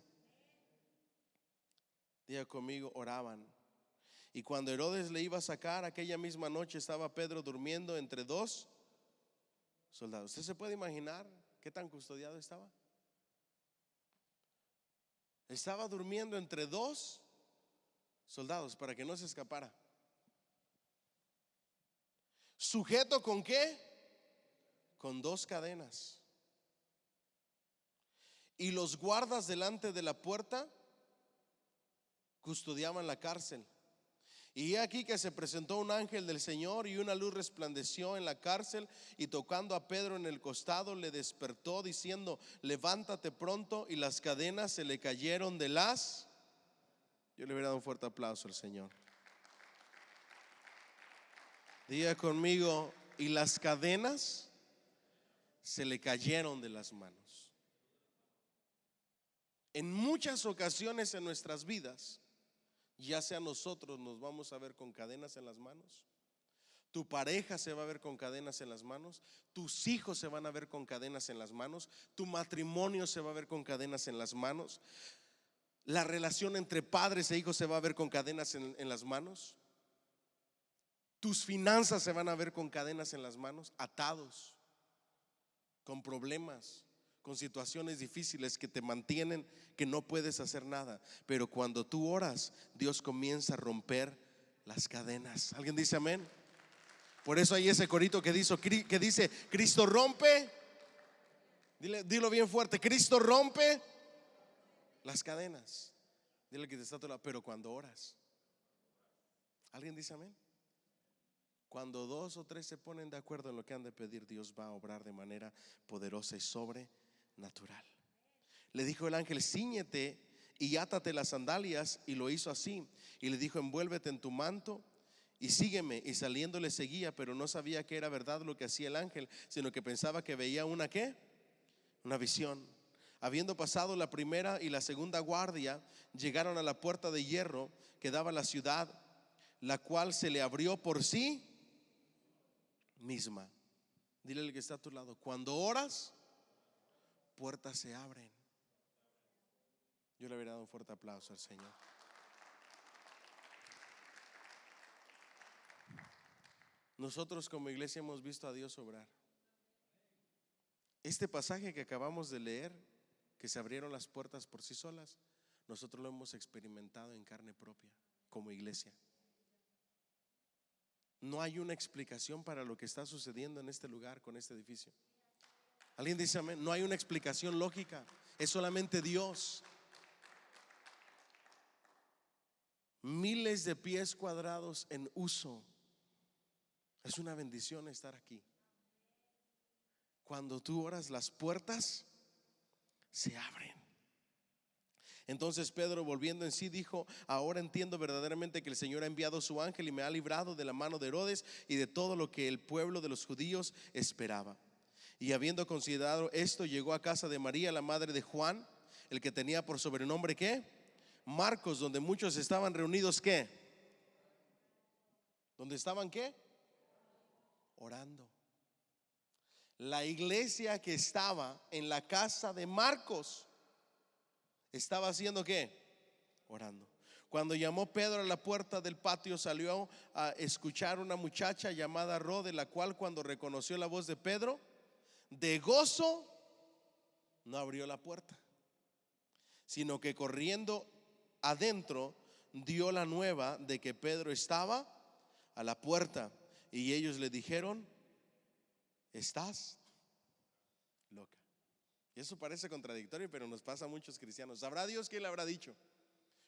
Diga conmigo, oraban. Y cuando Herodes le iba a sacar, aquella misma noche estaba Pedro durmiendo entre dos soldados. ¿Usted se puede imaginar qué tan custodiado estaba? Estaba durmiendo entre dos soldados para que no se escapara. ¿Sujeto con qué? Con dos cadenas. Y los guardas delante de la puerta custodiaban la cárcel. Y he aquí que se presentó un ángel del Señor, y una luz resplandeció en la cárcel, y tocando a Pedro en el costado le despertó diciendo: levántate pronto. Y las cadenas se le cayeron de las... Yo le hubiera dado un fuerte aplauso al Señor. Diga conmigo, y las cadenas se le cayeron de las manos. En muchas ocasiones en nuestras vidas, ya sea nosotros nos vamos a ver con cadenas en las manos, tu pareja se va a ver con cadenas en las manos, tus hijos se van a ver con cadenas en las manos, tu matrimonio se va a ver con cadenas en las manos, la relación entre padres e hijos se va a ver con cadenas en las manos, tus finanzas se van a ver con cadenas en las manos, atados, con problemas, con situaciones difíciles que te mantienen, que no puedes hacer nada. Pero cuando tú oras, Dios comienza a romper las cadenas. ¿Alguien dice amén? Por eso hay ese corito que dice Cristo rompe. Dilo bien fuerte: Cristo rompe las cadenas. Dile que te está a tu lado, pero cuando oras. ¿Alguien dice amén? Cuando dos o tres se ponen de acuerdo en lo que han de pedir, Dios va a obrar de manera poderosa y sobrenatural. Le dijo el ángel: cíñete y átate las sandalias. Y lo hizo así. Y le dijo: envuélvete en tu manto y sígueme. Y saliendo le seguía, pero no sabía que era verdad lo que hacía el ángel, sino que pensaba que veía una ¿qué? Una visión. Habiendo pasado la primera y la segunda guardia, llegaron a la puerta de hierro que daba a la ciudad, la cual se le abrió por sí misma. Dile al que está a tu lado: cuando oras, puertas se abren. Yo le habría dado un fuerte aplauso al Señor. Nosotros como iglesia hemos visto a Dios obrar. Este pasaje que acabamos de leer, que se abrieron las puertas por sí solas, nosotros lo hemos experimentado en carne propia como iglesia. No hay una explicación para lo que está sucediendo en este lugar con este edificio. ¿Alguien dice amén? No hay una explicación lógica, es solamente Dios. Miles de pies cuadrados en uso. Es una bendición estar aquí. Cuando tú oras, las puertas se abren. Entonces Pedro, volviendo en sí, dijo: ahora entiendo verdaderamente que el Señor ha enviado su ángel y me ha librado de la mano de Herodes y de todo lo que el pueblo de los judíos esperaba. Y habiendo considerado esto, llegó a casa de María, la madre de Juan, el que tenía por sobrenombre ¿qué? Marcos, donde muchos estaban reunidos ¿qué? ¿Dónde estaban qué? Orando. La iglesia que estaba en la casa de Marcos estaba haciendo ¿qué? Orando. Cuando llamó Pedro a la puerta del patio, salió a escuchar una muchacha llamada Rode, la cual cuando reconoció la voz de Pedro, de gozo no abrió la puerta, sino que corriendo adentro dio la nueva de que Pedro estaba a la puerta y ellos le dijeron: estás loca. Y eso parece contradictorio, pero nos pasa a muchos cristianos. ¿Sabrá Dios qué le habrá dicho?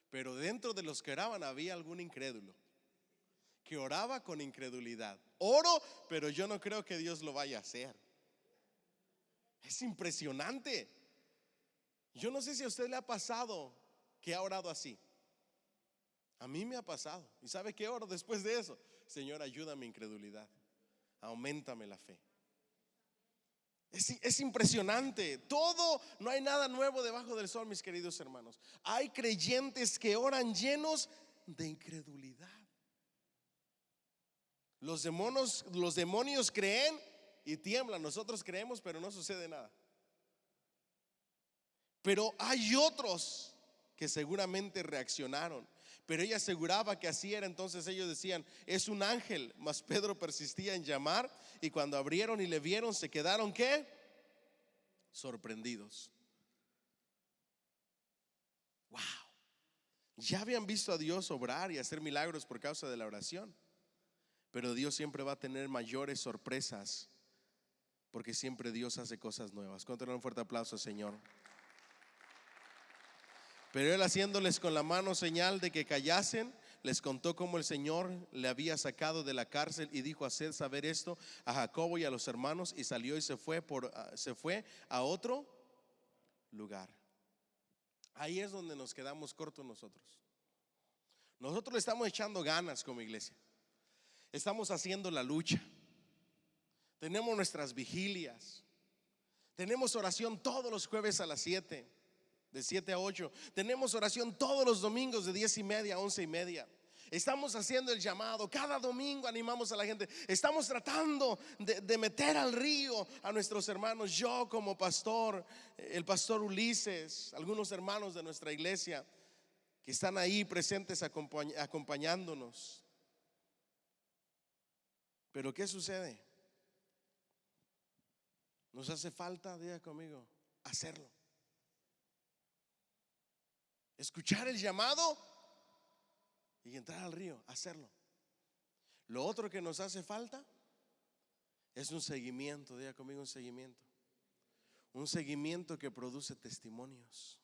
Pero dentro de los que oraban había algún incrédulo que oraba con incredulidad. Oro, pero yo no creo que Dios lo vaya a hacer. Es impresionante. Yo no sé si a usted le ha pasado que ha orado así. A mí me ha pasado. ¿Y sabe qué oro después de eso? Señor, ayuda a mi incredulidad, auméntame la fe. Es impresionante. Todo, no hay nada nuevo debajo del sol, mis queridos hermanos. Hay creyentes que oran llenos de incredulidad. Los demonios creen y tiemblan. Nosotros creemos, pero no sucede nada. Pero hay otros que seguramente reaccionaron. Pero ella aseguraba que así era. Entonces ellos decían: es un ángel. Mas Pedro persistía en llamar, y cuando abrieron y le vieron, se quedaron ¿qué? Sorprendidos. Wow. Ya habían visto a Dios obrar y hacer milagros por causa de la oración. Pero Dios siempre va a tener mayores sorpresas, porque siempre Dios hace cosas nuevas. Cuéntanos un fuerte aplauso, Señor. Pero él, haciéndoles con la mano señal de que callasen, les contó cómo el Señor le había sacado de la cárcel, y dijo: haced saber esto a Jacobo y a los hermanos. Y salió y se fue a otro lugar. Ahí es donde nos quedamos cortos nosotros. Nosotros le estamos echando ganas como iglesia. Estamos haciendo la lucha. Tenemos nuestras vigilias. Tenemos oración todos los jueves a las 7, de 7 a 8. Tenemos oración todos los domingos de 10:30 a 11:30. Estamos haciendo el llamado. Cada domingo animamos a la gente. Estamos tratando de meter al río a nuestros hermanos. Yo como pastor, el pastor Ulises, algunos hermanos de nuestra iglesia que están ahí presentes acompañándonos. Pero ¿qué sucede? Nos hace falta, diga conmigo, hacerlo. Escuchar el llamado y entrar al río, hacerlo. Lo otro que nos hace falta es un seguimiento, diga conmigo, un seguimiento. Un seguimiento que produce testimonios.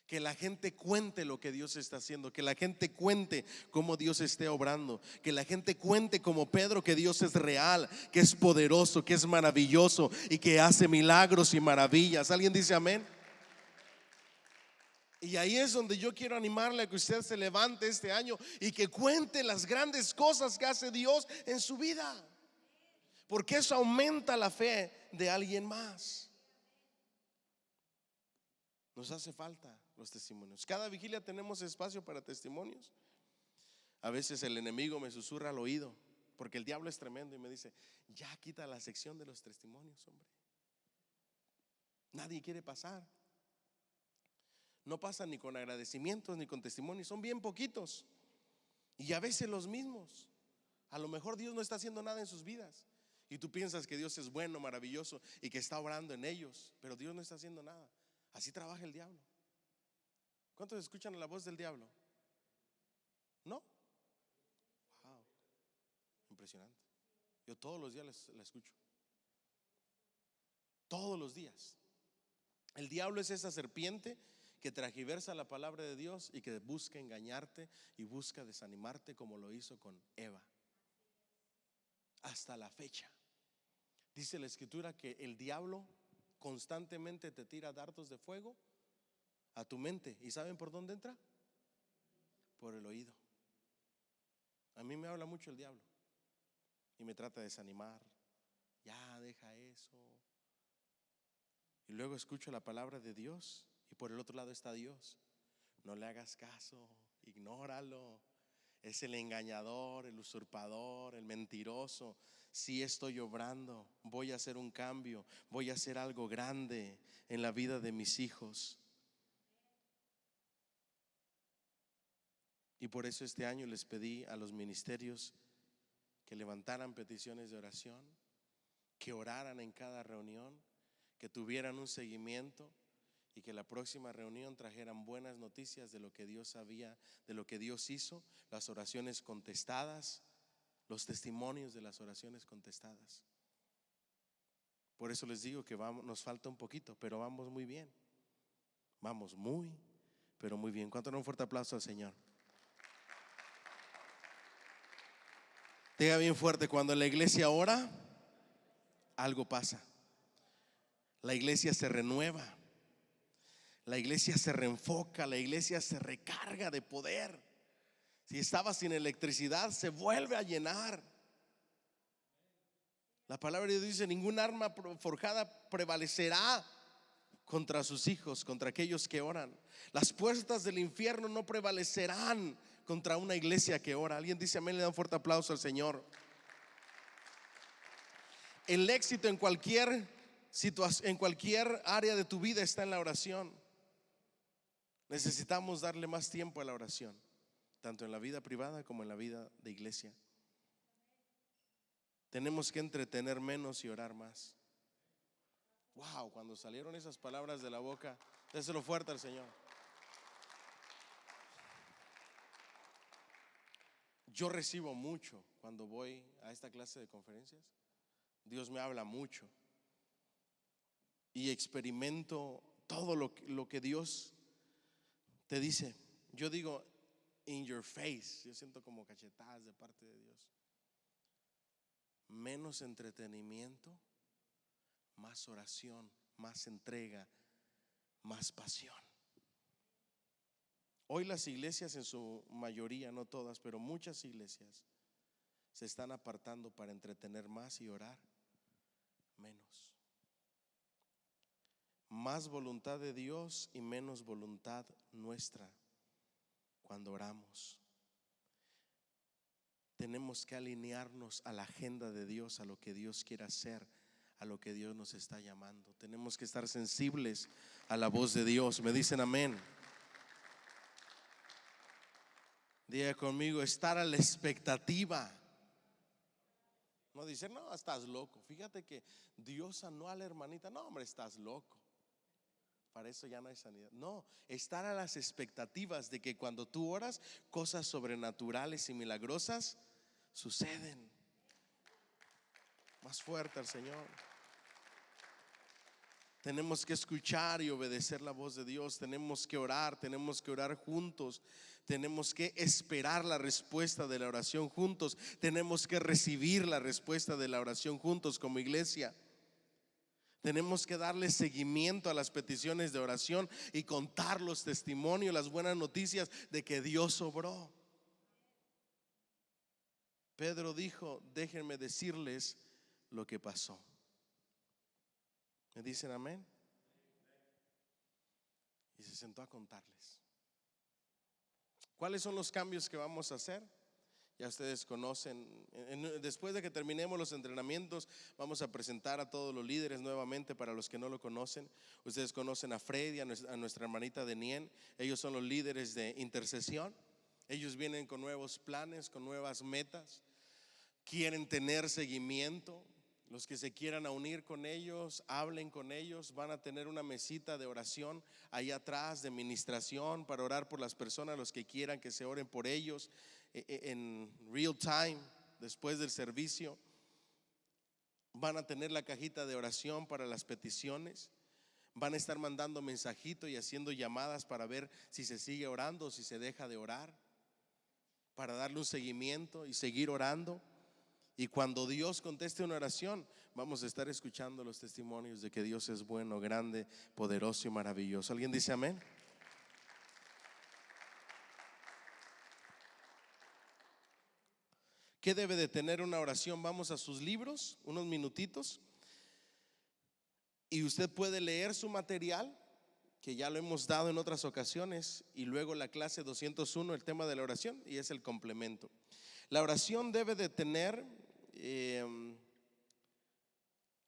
Que la gente cuente lo que Dios está haciendo. Que la gente cuente cómo Dios esté obrando. Que la gente cuente como Pedro que Dios es real, que es poderoso, que es maravilloso y que hace milagros y maravillas. ¿Alguien dice amén? Y ahí es donde yo quiero animarle a que usted se levante este año y que cuente las grandes cosas que hace Dios en su vida, porque eso aumenta la fe de alguien más. Nos hace falta los testimonios. Cada vigilia tenemos espacio para testimonios. A veces el enemigo me susurra al oído, porque el diablo es tremendo, y me dice: ya quita la sección de los testimonios, hombre. Nadie quiere pasar. No pasan ni con agradecimientos ni con testimonios. Son bien poquitos, y a veces los mismos. A lo mejor Dios no está haciendo nada en sus vidas, y tú piensas que Dios es bueno, maravilloso, y que está obrando en ellos, pero Dios no está haciendo nada. Así trabaja el diablo. ¿Cuántos escuchan la voz del diablo? ¿No? Wow, impresionante. Yo todos los días la escucho. Todos los días. El diablo es esa serpiente que transgiversa la palabra de Dios y que busca engañarte y busca desanimarte, como lo hizo con Eva. Hasta la fecha. Dice la escritura que el diablo constantemente te tira dardos de fuego a tu mente. ¿Y saben por dónde entra? Por el oído. A mí me habla mucho el diablo y me trata de desanimar. Ya, deja eso. Y luego escucho la palabra de Dios y por el otro lado está Dios. No le hagas caso, ignóralo. Es el engañador, el usurpador, el mentiroso. Sí, estoy obrando, voy a hacer un cambio, voy a hacer algo grande en la vida de mis hijos. Y por eso este año les pedí a los ministerios que levantaran peticiones de oración, que oraran en cada reunión, que tuvieran un seguimiento y que la próxima reunión trajeran buenas noticias de lo que Dios sabía, de lo que Dios hizo, las oraciones contestadas, los testimonios de las oraciones contestadas. Por eso les digo que nos falta un poquito, pero vamos muy bien. Vamos muy, pero muy bien. ¿Cuánto? Un fuerte aplauso al Señor. Diga bien fuerte: cuando la iglesia ora, algo pasa. La iglesia se renueva, la iglesia se reenfoca, la iglesia se recarga de poder. Si estaba sin electricidad, se vuelve a llenar. La palabra de Dios dice: ningún arma forjada prevalecerá contra sus hijos, contra aquellos que oran. Las puertas del infierno no prevalecerán contra una iglesia que ora. Alguien dice amén, le da un fuerte aplauso al Señor. El éxito en cualquier situación, en cualquier área de tu vida está en la oración. Necesitamos darle más tiempo a la oración, tanto en la vida privada como en la vida de iglesia. Tenemos que entretener menos y orar más. Wow, cuando salieron esas palabras de la boca, déselo fuerte al Señor. Yo recibo mucho cuando voy a esta clase de conferencias. Dios me habla mucho y experimento todo lo que Dios te dice. Yo digo in your face. Yo siento como cachetadas de parte de Dios. Menos entretenimiento, más oración, más entrega, más pasión. Hoy las iglesias, en su mayoría, no todas, pero muchas iglesias, se están apartando para entretener más y orar menos. Más voluntad de Dios y menos voluntad nuestra cuando oramos. Tenemos que alinearnos a la agenda de Dios, a lo que Dios quiere hacer, a lo que Dios nos está llamando. Tenemos que estar sensibles a la voz de Dios. ¿Me dicen amén? Diga conmigo: estar a la expectativa. No dice: no, estás loco. Fíjate que Dios sanó a la hermanita. No, hombre, estás loco. Para eso ya no hay sanidad. No, estar a las expectativas de que cuando tú oras, cosas sobrenaturales y milagrosas suceden. Más fuerte al Señor. Tenemos que escuchar y obedecer la voz de Dios. Tenemos que orar juntos. Tenemos que esperar la respuesta de la oración juntos. Tenemos que recibir la respuesta de la oración juntos como iglesia. Tenemos que darle seguimiento a las peticiones de oración y contar los testimonios, las buenas noticias de que Dios obró. Pedro dijo: déjenme decirles lo que pasó. ¿Me dicen amén? Y se sentó a contarles. ¿Cuáles son los cambios que vamos a hacer? Ya ustedes conocen. Después de que terminemos los entrenamientos, vamos a presentar a todos los líderes nuevamente. Para los que no lo conocen, ustedes conocen a Freddy, a nuestra hermanita Denien. Ellos son los líderes de intercesión. Ellos vienen con nuevos planes, con nuevas metas. Quieren tener seguimiento. Los que se quieran unir con ellos, hablen con ellos. Van a tener una mesita de oración ahí atrás, de ministración, para orar por las personas, los que quieran que se oren por ellos en real time, después del servicio. Van a tener la cajita de oración para las peticiones. Van a estar mandando mensajitos y haciendo llamadas para ver si se sigue orando o si se deja de orar, para darle un seguimiento y seguir orando. Y cuando Dios conteste una oración, vamos a estar escuchando los testimonios de que Dios es bueno, grande, poderoso y maravilloso. ¿Alguien dice amén? ¿Qué debe de tener una oración? Vamos a sus libros, unos minutitos, y usted puede leer su material, que ya lo hemos dado en otras ocasiones, y luego la clase 201, el tema de la oración, y es el complemento. La oración debe de tener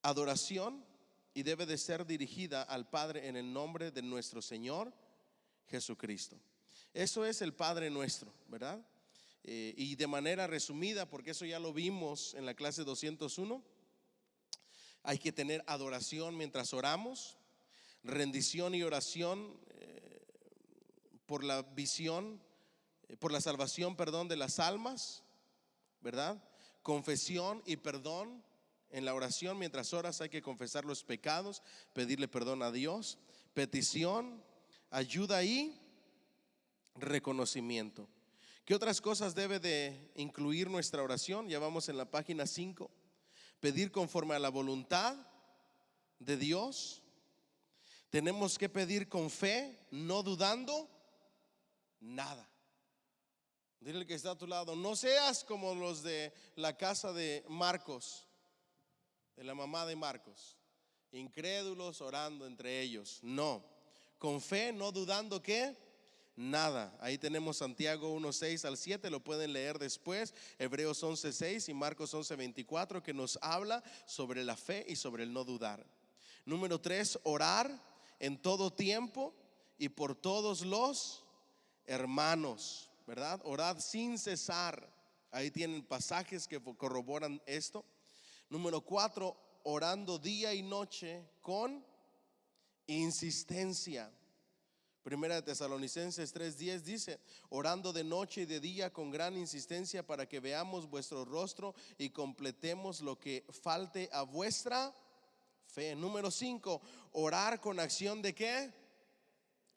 adoración y debe de ser dirigida al Padre en el nombre de nuestro Señor Jesucristo. Eso es el Padre nuestro, ¿verdad? Y de manera resumida, porque eso ya lo vimos en la clase 201, hay que tener adoración mientras oramos. rendición y oración por la visión, por la salvación, perdón, de las almas, ¿verdad? Confesión y perdón. En la oración, mientras oras, hay que confesar los pecados, pedirle perdón a Dios. Petición, ayuda y reconocimiento. ¿Qué otras cosas debe de incluir nuestra oración? Ya vamos en la página 5. Pedir conforme a la voluntad de Dios. Tenemos que pedir con fe, no dudando nada. Dile al que está a tu lado: no seas como los de la casa de Marcos, de la mamá de Marcos, incrédulos orando entre ellos. No, con fe, no dudando que nada. Ahí tenemos Santiago 1:6 al 7, lo pueden leer después. Hebreos 11:6 y Marcos 11:24, que nos habla sobre la fe y sobre el no dudar. Número 3, orar en todo tiempo y por todos los hermanos, ¿verdad? Orad sin cesar. Ahí tienen pasajes que corroboran esto. Número 4, orando día y noche con insistencia. Primera de Tesalonicenses 3:10 dice: orando de noche y de día con gran insistencia para que veamos vuestro rostro y completemos lo que falte a vuestra fe. Número 5, orar con acción de ¿qué?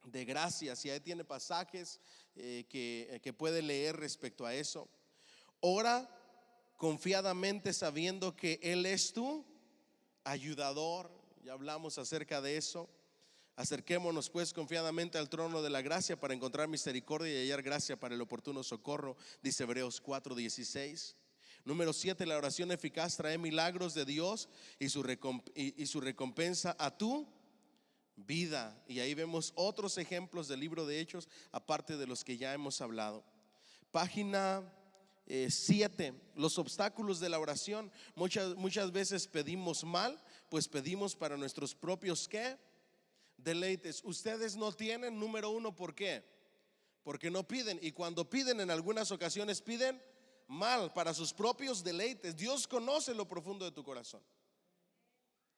De gracias. Y ahí tiene pasajes que puede leer respecto a eso. Ora confiadamente sabiendo que Él es tu ayudador. Ya hablamos acerca de eso. Acerquémonos pues confiadamente al trono de la gracia para encontrar misericordia y hallar gracia para el oportuno socorro, dice Hebreos 4:16. Número 7, la oración eficaz trae milagros de Dios y su recompensa a tu vida. Y ahí vemos otros ejemplos del libro de Hechos, aparte de los que ya hemos hablado. Página 7, los obstáculos de la oración. Muchas veces pedimos mal, pues pedimos para nuestros propios ¿qué? Deleites. Ustedes no tienen, número 1, ¿por qué? Porque no piden, y cuando piden en algunas ocasiones piden mal para sus propios deleites. Dios conoce lo profundo de tu corazón.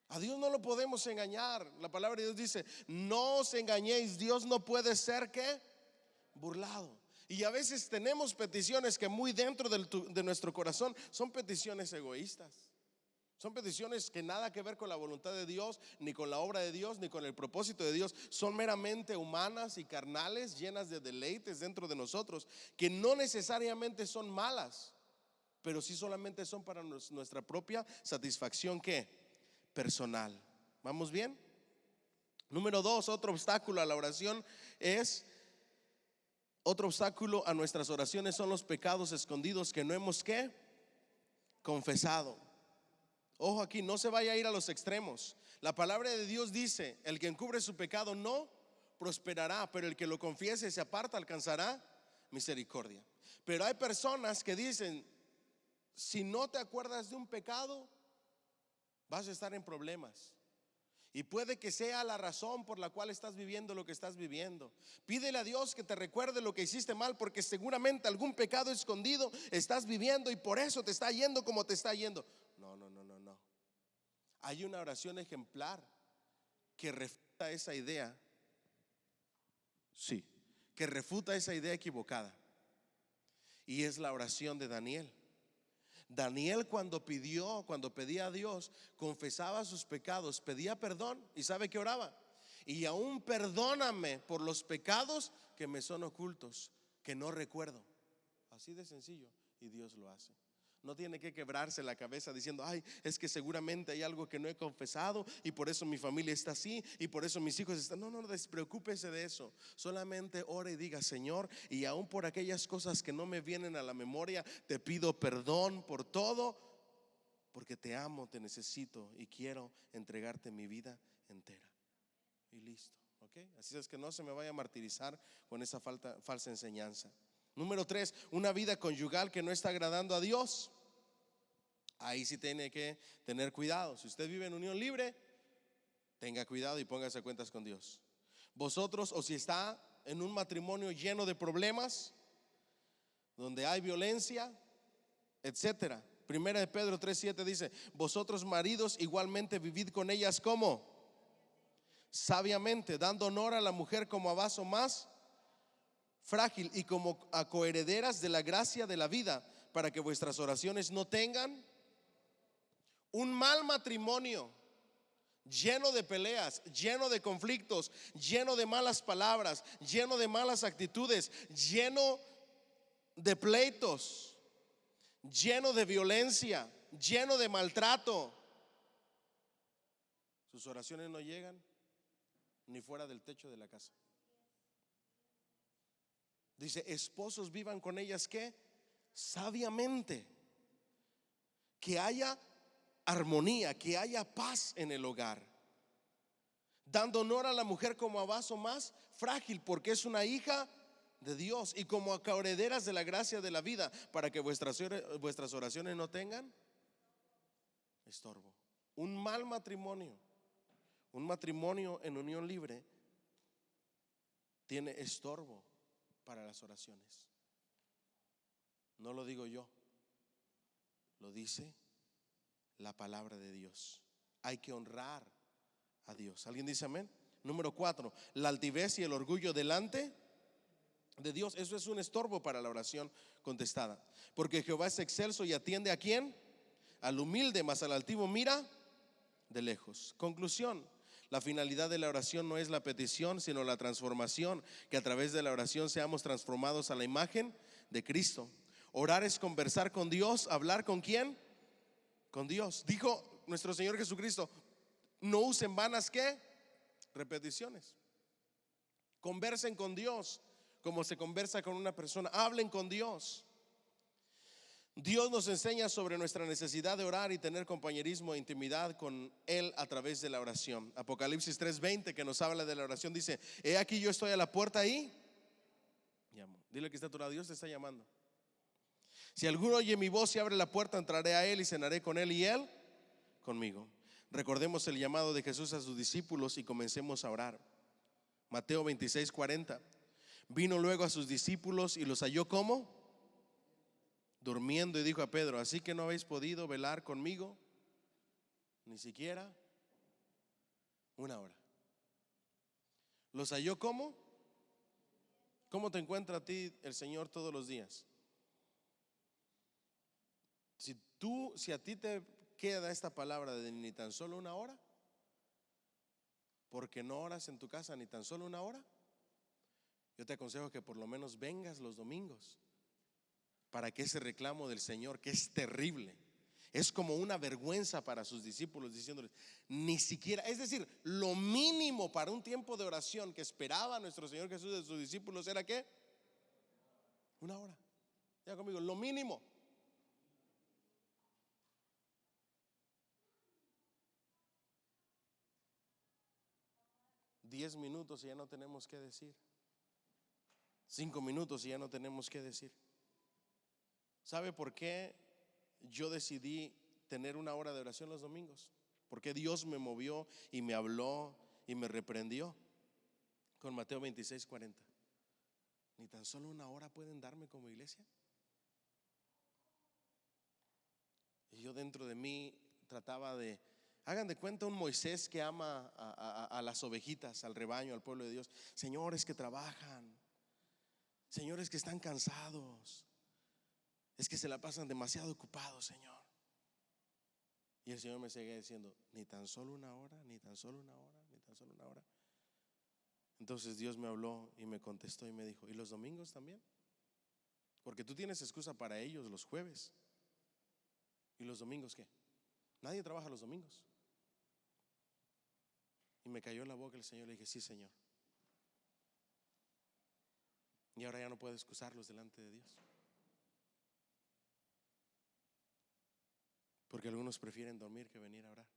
A Dios no lo podemos engañar. La palabra de Dios dice: no os engañéis, Dios no puede ser ¿qué? Burlado. Y a veces tenemos peticiones que muy dentro de nuestro corazón son peticiones egoístas. Son peticiones que nada que ver con la voluntad de Dios, ni con la obra de Dios, ni con el propósito de Dios. Son meramente humanas y carnales, llenas de deleites dentro de nosotros, que no necesariamente son malas, pero sí solamente son para nuestra propia satisfacción ¿qué? Personal. ¿Vamos bien? Número 2, otro obstáculo a la oración otro obstáculo a nuestras oraciones son los pecados escondidos que no hemos ¿qué? Confesado. Ojo aquí, no se vaya a ir a los extremos. La palabra de Dios dice: el que encubre su pecado no prosperará, pero el que lo confiese y se aparta alcanzará misericordia. Pero hay personas que dicen: si no te acuerdas de un pecado, vas a estar en problemas. Y puede que sea la razón por la cual estás viviendo lo que estás viviendo. Pídele a Dios que te recuerde lo que hiciste mal, porque seguramente algún pecado escondido estás viviendo y por eso te está yendo como te está yendo. No. Hay una oración ejemplar que refuta esa idea. Sí, que refuta esa idea equivocada. Y es la oración de Daniel. Daniel cuando pedía a Dios, confesaba sus pecados, pedía perdón. ¿Y sabe qué oraba? Y aún perdóname por los pecados que me son ocultos, que no recuerdo. Así de sencillo. Y Dios lo hace. No tiene que quebrarse la cabeza diciendo: ay, es que seguramente hay algo que no he confesado y por eso mi familia está así y por eso mis hijos están. No, despreocúpese de eso. Solamente ore y diga: Señor, y aún por aquellas cosas que no me vienen a la memoria, te pido perdón por todo, porque te amo, te necesito y quiero entregarte mi vida entera. Y listo, ¿ok? Así es que no se me vaya a martirizar con esa falsa enseñanza. Número 3, una vida conyugal que no está agradando a Dios. Ahí sí tiene que tener cuidado. Si usted vive en unión libre, tenga cuidado y póngase a cuentas con Dios. Vosotros, o si está en un matrimonio lleno de problemas, donde hay violencia, etcétera. Primera de Pedro 3:7 dice: vosotros maridos igualmente vivid con ellas como sabiamente, dando honor a la mujer como a vaso más frágil y como a coherederas de la gracia de la vida, para que vuestras oraciones no tengan un mal matrimonio lleno de peleas, lleno de conflictos, lleno de malas palabras, lleno de malas actitudes, lleno de pleitos, lleno de violencia, lleno de maltrato. Sus oraciones no llegan ni fuera del techo de la casa. Dice, esposos vivan con ellas que sabiamente, que haya armonía, que haya paz en el hogar, dando honor a la mujer como a vaso más frágil, porque es una hija de Dios, y como a coherederas de la gracia de la vida, para que vuestras oraciones no tengan estorbo. Un mal matrimonio, un matrimonio en unión libre, tiene estorbo para las oraciones. No lo digo yo, lo dice la palabra de Dios. Hay que honrar a Dios. ¿Alguien dice amén? Número 4, la altivez y el orgullo delante de Dios. Eso es un estorbo para la oración contestada, porque Jehová es excelso y atiende ¿a quién? Al humilde, mas al altivo mira de lejos. Conclusión: la finalidad de la oración no es la petición, sino la transformación, que a través de la oración seamos transformados a la imagen de Cristo. Orar es conversar con Dios. ¿Hablar con quién? Con Dios. Dijo nuestro Señor Jesucristo: no usen vanas ¿qué? Repeticiones. Conversen con Dios como se conversa con una persona. Hablen con Dios. Dios nos enseña sobre nuestra necesidad de orar y tener compañerismo e intimidad con Él a través de la oración. Apocalipsis 3:20, que nos habla de la oración, dice: he aquí yo estoy a la puerta y llamo. Dile que está a tu lado, Dios te está llamando. Si alguno oye mi voz y abre la puerta, entraré a Él y cenaré con Él y Él conmigo. Recordemos el llamado de Jesús a sus discípulos y comencemos a orar. Mateo 26:40. Vino luego a sus discípulos y los halló ¿cómo? Durmiendo, y dijo a Pedro: así que no habéis podido velar conmigo ni siquiera una hora. Los halló ¿cómo? ¿Cómo te encuentra a ti el Señor todos los días? Si a ti te queda esta palabra de ni tan solo una hora, porque no oras en tu casa ni tan solo una hora, yo te aconsejo que por lo menos vengas los domingos, para que ese reclamo del Señor, que es terrible, es como una vergüenza para sus discípulos, diciéndoles ni siquiera, es decir, lo mínimo para un tiempo de oración que esperaba nuestro Señor Jesús de sus discípulos era ¿qué? Una hora. Ya conmigo, lo mínimo. Diez minutos y ya no tenemos que decir. 5 minutos y ya no tenemos que decir. ¿Sabe por qué yo decidí tener una hora de oración los domingos? Porque Dios me movió y me habló y me reprendió con Mateo 26:40. Ni tan solo una hora pueden darme como iglesia. Y yo dentro de mí trataba de, hagan de cuenta un Moisés que ama a las ovejitas, al rebaño, al pueblo de Dios. Señores que trabajan, señores que están cansados, es que se la pasan demasiado ocupados, Señor. Y el Señor me seguía diciendo: ni tan solo una hora, ni tan solo una hora, ni tan solo una hora. Entonces Dios me habló y me contestó y me dijo: ¿y los domingos también? Porque tú tienes excusa para ellos los jueves. ¿Y los domingos qué? Nadie trabaja los domingos. Y me cayó en la boca el Señor. Le dije: sí, Señor. Y ahora ya no puedo excusarlos delante de Dios, porque algunos prefieren dormir que venir a orar.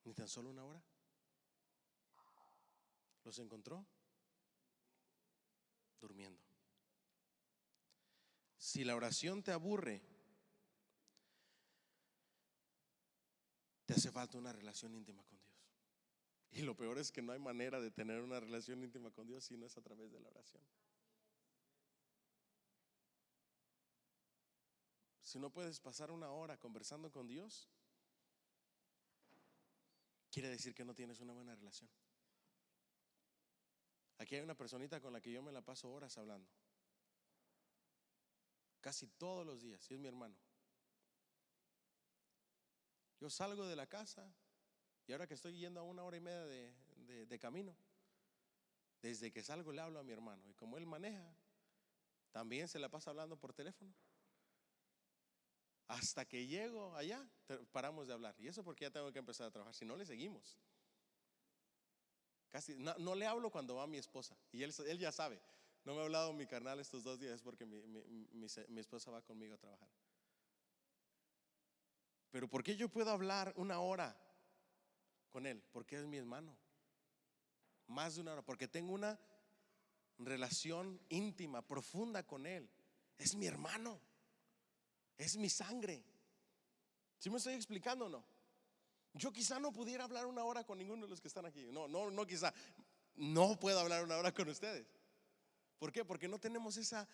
Ni tan solo una hora. Los encontró durmiendo. Si la oración te aburre, te hace falta una relación íntima con Dios. Y lo peor es que no hay manera de tener una relación íntima con Dios si no es a través de la oración. Si no puedes pasar una hora conversando con Dios, quiere decir que no tienes una buena relación. Aquí hay una personita con la que yo me la paso horas hablando, casi todos los días, y es mi hermano. Yo salgo de la casa y ahora que estoy yendo a 1 hora y media de camino, desde que salgo le hablo a mi hermano, y como él maneja, también se la pasa hablando por teléfono. Hasta que llego allá, paramos de hablar. Y eso porque ya tengo que empezar a trabajar, si no le seguimos. Casi no le hablo cuando va mi esposa, y él ya sabe. No me ha hablado mi carnal estos 2 días porque mi esposa va conmigo a trabajar. Pero ¿por qué yo puedo hablar 1 hora con él? Porque es mi hermano. Más de 1 hora, porque tengo una relación íntima, profunda con él. Es mi hermano, es mi sangre. ¿Sí me estoy explicando o no? Yo quizá no pudiera hablar 1 hora con ninguno de los que están aquí. No quizá. No puedo hablar 1 hora con ustedes. ¿Por qué? Porque no tenemos esa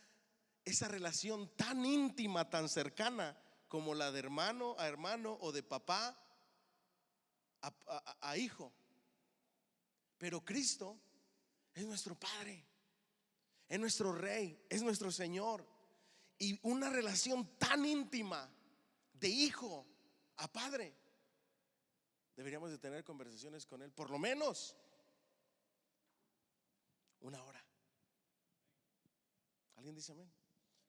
relación tan íntima, tan cercana como la de hermano a hermano, o de papá a hijo. Pero Cristo es nuestro Padre, es nuestro Rey, es nuestro Señor. Y una relación tan íntima de hijo a padre, deberíamos de tener conversaciones con Él por lo menos 1 hora. ¿Alguien dice amén?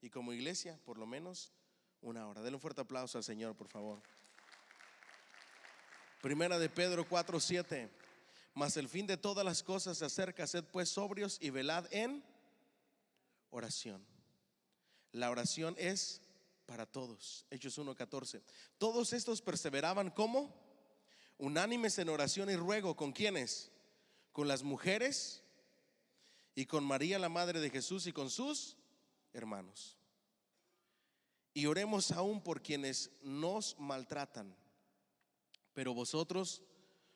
Y como iglesia, por lo menos 1 hora. Denle un fuerte aplauso al Señor, por favor. Primera de Pedro 4:7. Mas el fin de todas las cosas se acerca, sed pues sobrios y velad en oración. La oración es para todos. Hechos 1:14. Todos estos perseveraban como unánimes en oración y ruego. ¿Con quiénes? Con las mujeres y con María la madre de Jesús y con sus hermanos. Y oremos aún por quienes nos maltratan. Pero vosotros,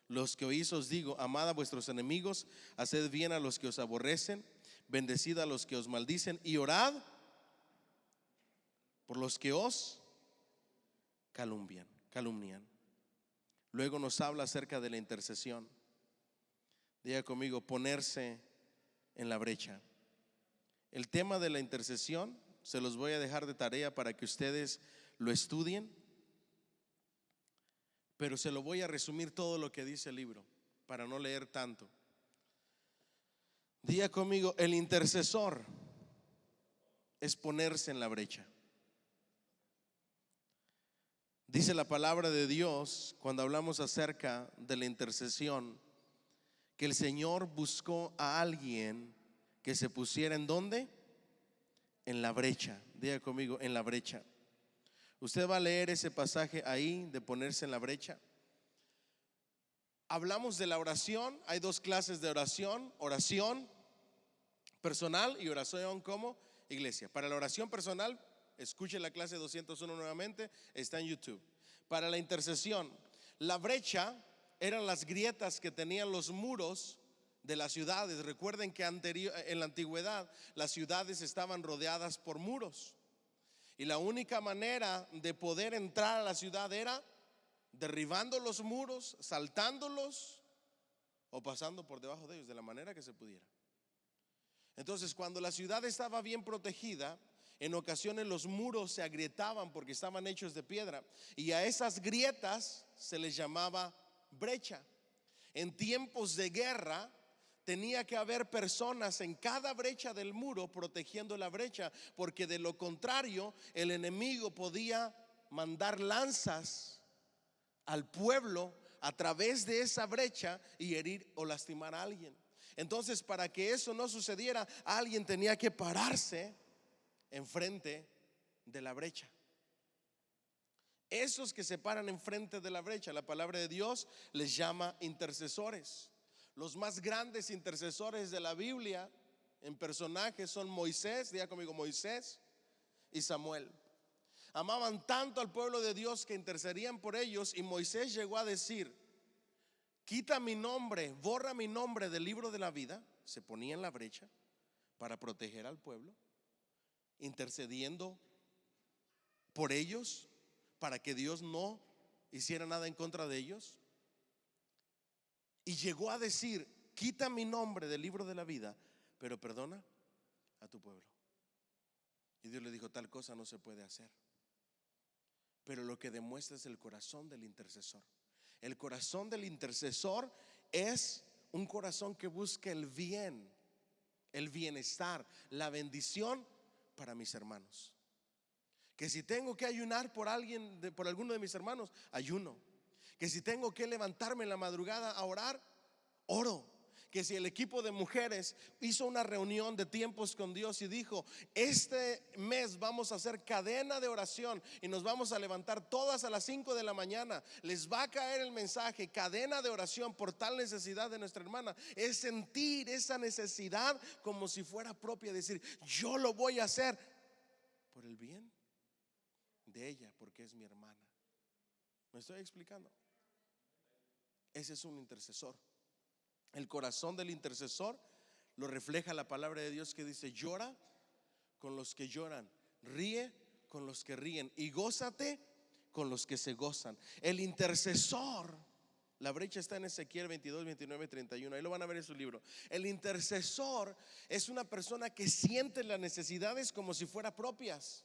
los que oís, os digo: amad a vuestros enemigos, haced bien a los que os aborrecen, bendecid a los que os maldicen, y orad por los que os calumnian. Luego nos habla acerca de la intercesión. Diga conmigo: ponerse en la brecha. El tema de la intercesión se los voy a dejar de tarea para que ustedes lo estudien, pero se lo voy a resumir todo lo que dice el libro para no leer tanto. Diga conmigo: el intercesor es ponerse en la brecha. Dice la palabra de Dios, cuando hablamos acerca de la intercesión, que el Señor buscó a alguien que se pusiera ¿en dónde? En la brecha. Diga conmigo: en la brecha. Usted va a leer ese pasaje ahí de ponerse en la brecha. Hablamos de la oración. Hay 2 clases de oración: oración personal y oración como iglesia. Para la oración personal, escuche la clase 201 nuevamente, está en YouTube. Para la intercesión, la brecha eran las grietas que tenían los muros de las ciudades. Recuerden que en la antigüedad las ciudades estaban rodeadas por muros, y la única manera de poder entrar a la ciudad era derribando los muros, saltándolos o pasando por debajo de ellos, de la manera que se pudiera. Entonces, cuando la ciudad estaba bien protegida, en ocasiones los muros se agrietaban porque estaban hechos de piedra, y a esas grietas se les llamaba brecha. En tiempos de guerra tenía que haber personas en cada brecha del muro protegiendo la brecha, porque de lo contrario el enemigo podía mandar lanzas al pueblo a través de esa brecha y herir o lastimar a alguien. Entonces, para que eso no sucediera, alguien tenía que pararse enfrente de la brecha. Esos que se paran enfrente de la brecha, la palabra de Dios les llama intercesores. Los más grandes intercesores de la Biblia en personajes son Moisés, diga conmigo, Moisés y Samuel. Amaban tanto al pueblo de Dios que intercedían por ellos, y Moisés llegó a decir: quita mi nombre, borra mi nombre del libro de la vida. Se ponía en la brecha para proteger al pueblo, intercediendo por ellos para que Dios no hiciera nada en contra de ellos? Y llegó a decir: quita mi nombre del libro de la vida, pero perdona a tu pueblo. Y Dios le dijo: tal cosa no se puede hacer. Pero lo que demuestra es el corazón del intercesor. El corazón del intercesor es un corazón que busca el bien, el bienestar, la bendición para mis hermanos. Que si tengo que ayunar por alguien, por alguno de mis hermanos, ayuno. Que si tengo que levantarme en la madrugada a orar, oro. Que si el equipo de mujeres hizo una reunión de tiempos con Dios y dijo: este mes vamos a hacer cadena de oración y nos vamos a levantar todas a las 5 de la mañana, les va a caer el mensaje, cadena de oración por tal necesidad de nuestra hermana. Es sentir esa necesidad como si fuera propia, decir: yo lo voy a hacer por el bien de ella, porque es mi hermana. ¿Me estoy explicando? Ese es un intercesor. El corazón del intercesor lo refleja la palabra de Dios, que dice: llora con los que lloran, ríe con los que ríen y gózate con los que se gozan. El intercesor, la brecha está en Ezequiel 22, 29, 31. Ahí lo van a ver en su libro. El intercesor es una persona que siente las necesidades como si fueran propias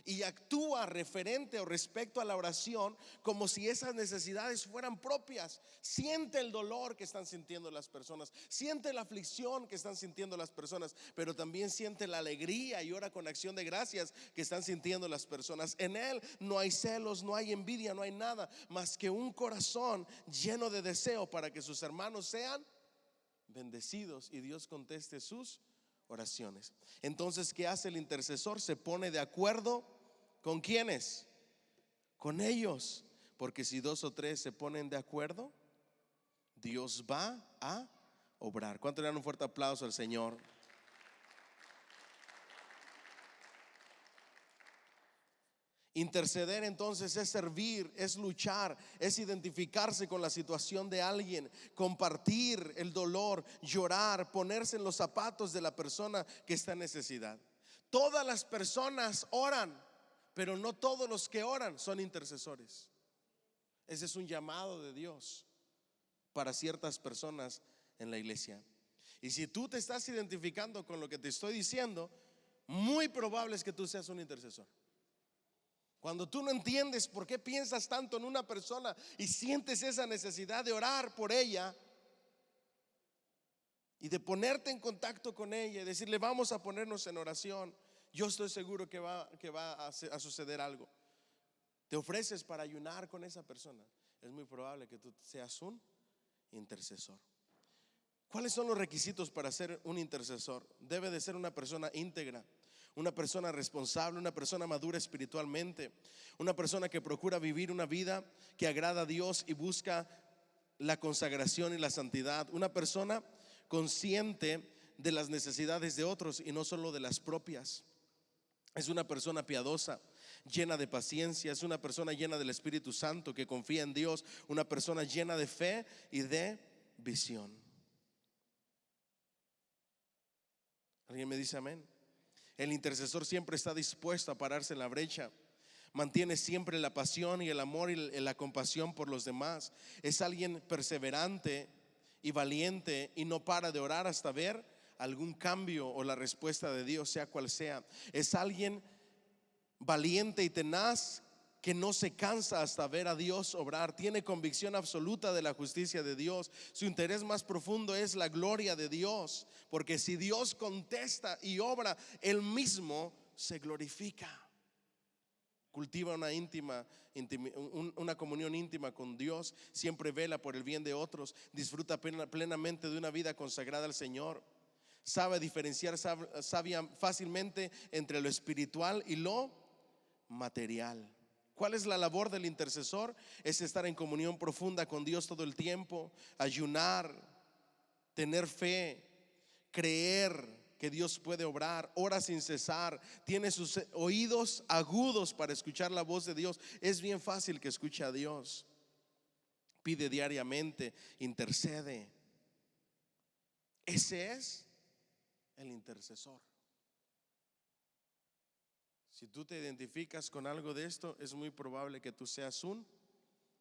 y actúa referente o respecto a la oración como si esas necesidades fueran propias. Siente el dolor que están sintiendo las personas, siente la aflicción que están sintiendo las personas, pero también siente la alegría y ora con acción de gracias que están sintiendo las personas. En él no hay celos, no hay envidia, no hay nada más que un corazón lleno de deseo para que sus hermanos sean bendecidos y Dios conteste sus oraciones. Entonces, ¿qué hace el intercesor? Se pone de acuerdo ¿con quiénes? Con ellos, porque si 2 o 3 se ponen de acuerdo, Dios va a obrar. ¿Cuánto le dan un fuerte aplauso al Señor? Interceder entonces es servir, es luchar, es identificarse con la situación de alguien, compartir el dolor, llorar, ponerse en los zapatos de la persona que está en necesidad. Todas las personas oran, pero no todos los que oran son intercesores. Ese es un llamado de Dios para ciertas personas en la iglesia. Y si tú te estás identificando con lo que te estoy diciendo, muy probable es que tú seas un intercesor. Cuando tú no entiendes por qué piensas tanto en una persona y sientes esa necesidad de orar por ella y de ponerte en contacto con ella y decirle: vamos a ponernos en oración, yo estoy seguro que va a suceder algo. Te ofreces para ayunar con esa persona, es muy probable que tú seas un intercesor. ¿Cuáles son los requisitos para ser un intercesor? Debe de ser una persona íntegra, una persona responsable, una persona madura espiritualmente, una persona que procura vivir una vida que agrada a Dios y busca la consagración y la santidad, una persona consciente de las necesidades de otros y no solo de las propias. Es una persona piadosa, llena de paciencia, es una persona llena del Espíritu Santo que confía en Dios, una persona llena de fe y de visión. ¿Alguien me dice amén? El intercesor siempre está dispuesto a pararse en la brecha. Mantiene siempre la pasión y el amor y la compasión por los demás. Es alguien perseverante y valiente y no para de orar hasta ver algún cambio o la respuesta de Dios, sea cual sea. Es alguien valiente y tenaz que no se cansa hasta ver a Dios obrar. Tiene convicción absoluta de la justicia de Dios. Su interés más profundo es la gloria de Dios, porque si Dios contesta y obra, Él mismo se glorifica. Cultiva una comunión íntima con Dios. Siempre vela por el bien de otros. Disfruta plenamente de una vida consagrada al Señor. Sabe diferenciar fácilmente entre lo espiritual y lo material. ¿Cuál es la labor del intercesor? Es estar en comunión profunda con Dios todo el tiempo, ayunar, tener fe, creer que Dios puede obrar, ora sin cesar, tiene sus oídos agudos para escuchar la voz de Dios. Es bien fácil que escuche a Dios. Pide diariamente, intercede. Ese es el intercesor. Si tú te identificas con algo de esto, es muy probable que tú seas un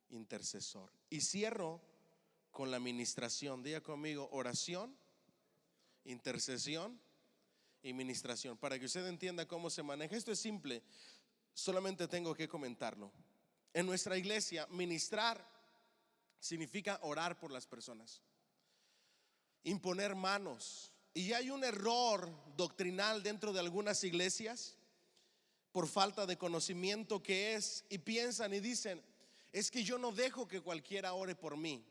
intercesor. Y cierro con la ministración. Diga conmigo: oración, intercesión y ministración. Para que usted entienda cómo se maneja. Esto es simple, solamente tengo que comentarlo. En nuestra iglesia, ministrar significa orar por las personas, imponer manos. Y hay un error doctrinal dentro de algunas iglesias por falta de conocimiento que es, y piensan y dicen: es que yo no dejo que cualquiera ore por mí,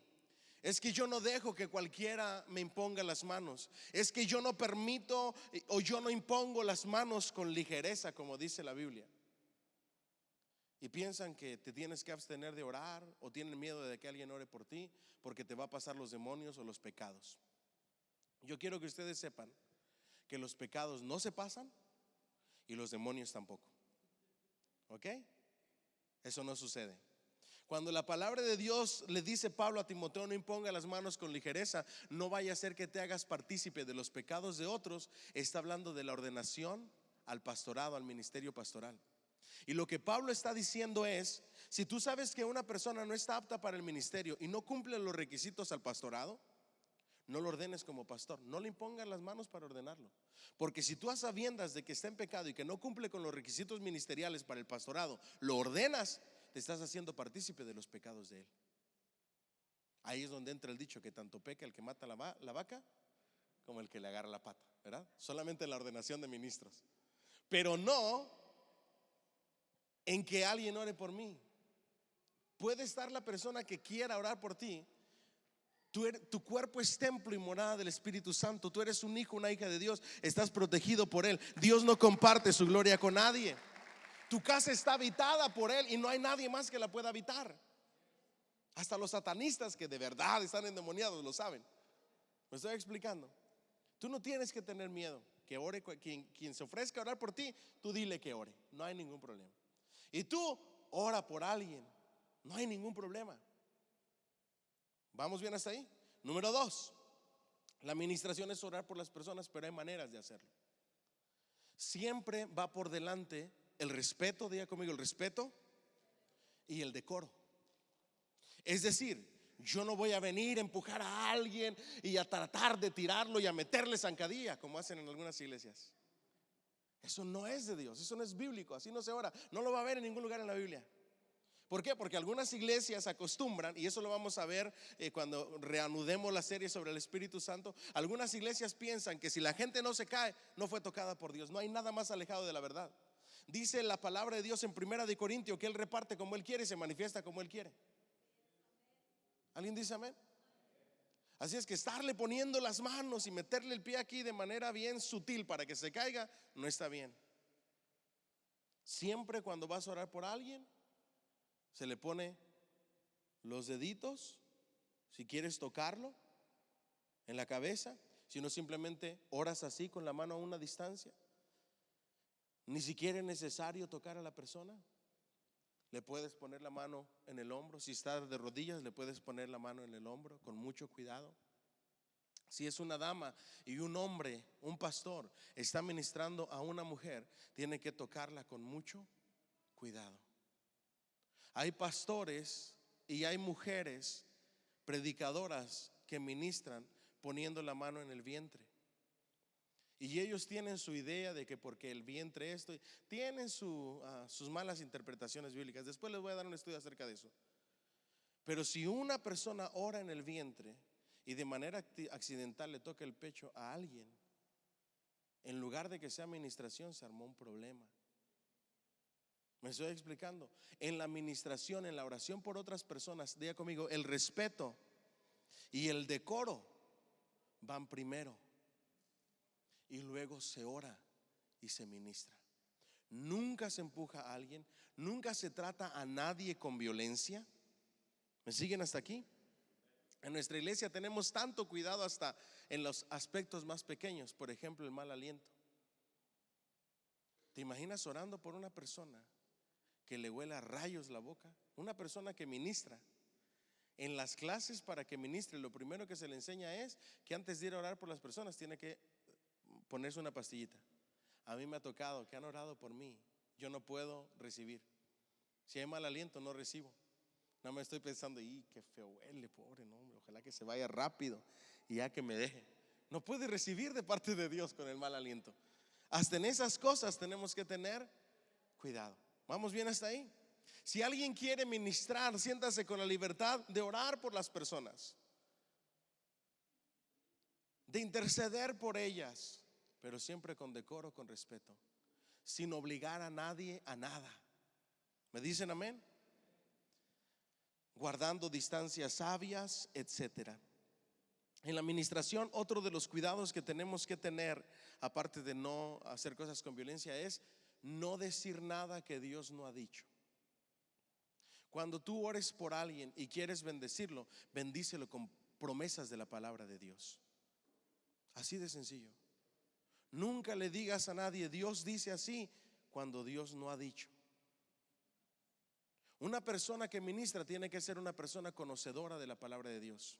es que yo no dejo que cualquiera me imponga las manos, es que yo no permito o yo no impongo las manos con ligereza, como dice la Biblia. Y piensan que te tienes que abstener de orar, o tienen miedo de que alguien ore por ti porque te va a pasar los demonios o los pecados. Yo quiero que ustedes sepan que los pecados no se pasan y los demonios tampoco. ¿Ok? Eso no sucede. Cuando la palabra de Dios le dice Pablo a Timoteo: no imponga las manos con ligereza, no vaya a ser que te hagas partícipe de los pecados de otros, está hablando de la ordenación al pastorado, al ministerio pastoral. Y lo que Pablo está diciendo es: si tú sabes que una persona no está apta para el ministerio y no cumple los requisitos al pastorado, no lo ordenes como pastor, no le impongas las manos para ordenarlo. Porque si tú a sabiendas de que está en pecado y que no cumple con los requisitos ministeriales para el pastorado, lo ordenas, te estás haciendo partícipe de los pecados de él. Ahí es donde entra el dicho que tanto peca el que mata la vaca como el que le agarra la pata, ¿verdad? Solamente la ordenación de ministros, pero no en que alguien ore por mí. Puede estar la persona que quiera orar por ti. Tu cuerpo es templo y morada del Espíritu Santo. Tú eres un hijo, una hija de Dios. Estás protegido por Él. Dios no comparte su gloria con nadie. Tu casa está habitada por Él y no hay nadie más que la pueda habitar. Hasta los satanistas que de verdad están endemoniados lo saben. ¿Me estoy explicando? Tú no tienes que tener miedo. Que ore quien se ofrezca a orar por ti, tú dile que ore. No hay ningún problema. Y tú ora por alguien. No hay ningún problema. ¿Vamos bien hasta ahí? Número 2, la administración es orar por las personas, pero hay maneras de hacerlo. Siempre va por delante el respeto, diga conmigo, el respeto y el decoro. Es decir, yo no voy a venir a empujar a alguien y a tratar de tirarlo y a meterle zancadilla como hacen en algunas iglesias. Eso no es de Dios, eso no es bíblico, así no se ora. No lo va a ver en ningún lugar en la Biblia. ¿Por qué? Porque algunas iglesias acostumbran, y eso lo vamos a ver cuando reanudemos la serie sobre el Espíritu Santo. Algunas iglesias piensan que si la gente no se cae, no fue tocada por Dios. No hay nada más alejado de la verdad. Dice la palabra de Dios en 1 de Corintios que Él reparte como Él quiere y se manifiesta como Él quiere. ¿Alguien dice amén? Así es que estarle poniendo las manos y meterle el pie aquí de manera bien sutil para que se caiga, no está bien. Siempre cuando vas a orar por alguien, se le pone los deditos, si quieres tocarlo, en la cabeza. Si no, simplemente oras así con la mano a una distancia. Ni siquiera es necesario tocar a la persona. Le puedes poner la mano en el hombro. Si está de rodillas, le puedes poner la mano en el hombro con mucho cuidado. Si es una dama y un hombre, un pastor, está ministrando a una mujer, tiene que tocarla con mucho cuidado. Hay pastores y hay mujeres predicadoras que ministran poniendo la mano en el vientre. Y ellos tienen su idea de que porque el vientre esto, tienen sus malas interpretaciones bíblicas. Después les voy a dar un estudio acerca de eso. Pero si una persona ora en el vientre y de manera accidental le toca el pecho a alguien, en lugar de que sea administración, se armó un problema. ¿Me estoy explicando? En la administración, en la oración por otras personas, diga conmigo, el respeto y el decoro van primero y luego se ora y se ministra. Nunca se empuja a alguien, nunca se trata a nadie con violencia. ¿Me siguen hasta aquí? En nuestra iglesia tenemos tanto cuidado hasta en los aspectos más pequeños. Por ejemplo, el mal aliento. ¿Te imaginas orando por una persona que le huele a rayos la boca? Una persona que ministra. En las clases para que ministre, lo primero que se le enseña es que antes de ir a orar por las personas tiene que ponerse una pastillita. A mí me ha tocado que han orado por mí yo no puedo recibir. Si hay mal aliento, no recibo. No me estoy pensando, y qué feo huele, pobre hombre, ojalá que se vaya rápido y ya que me deje. No puede recibir de parte de Dios con el mal aliento. Hasta en esas cosas tenemos que tener cuidado. ¿Vamos bien hasta ahí? Si alguien quiere ministrar, siéntase con la libertad de orar por las personas, de interceder por ellas, pero siempre con decoro, con respeto, sin obligar a nadie a nada. ¿Me dicen amén? Guardando distancias sabias, etcétera. En la administración, otro de los cuidados que tenemos que tener, aparte de no hacer cosas con violencia, es no decir nada que Dios no ha dicho. Cuando tú ores por alguien y quieres bendecirlo, bendícelo con promesas de la palabra de Dios. Así de sencillo. Nunca le digas a nadie, Dios dice así, cuando Dios no ha dicho. Una persona que ministra tiene que ser una persona conocedora de la palabra de Dios.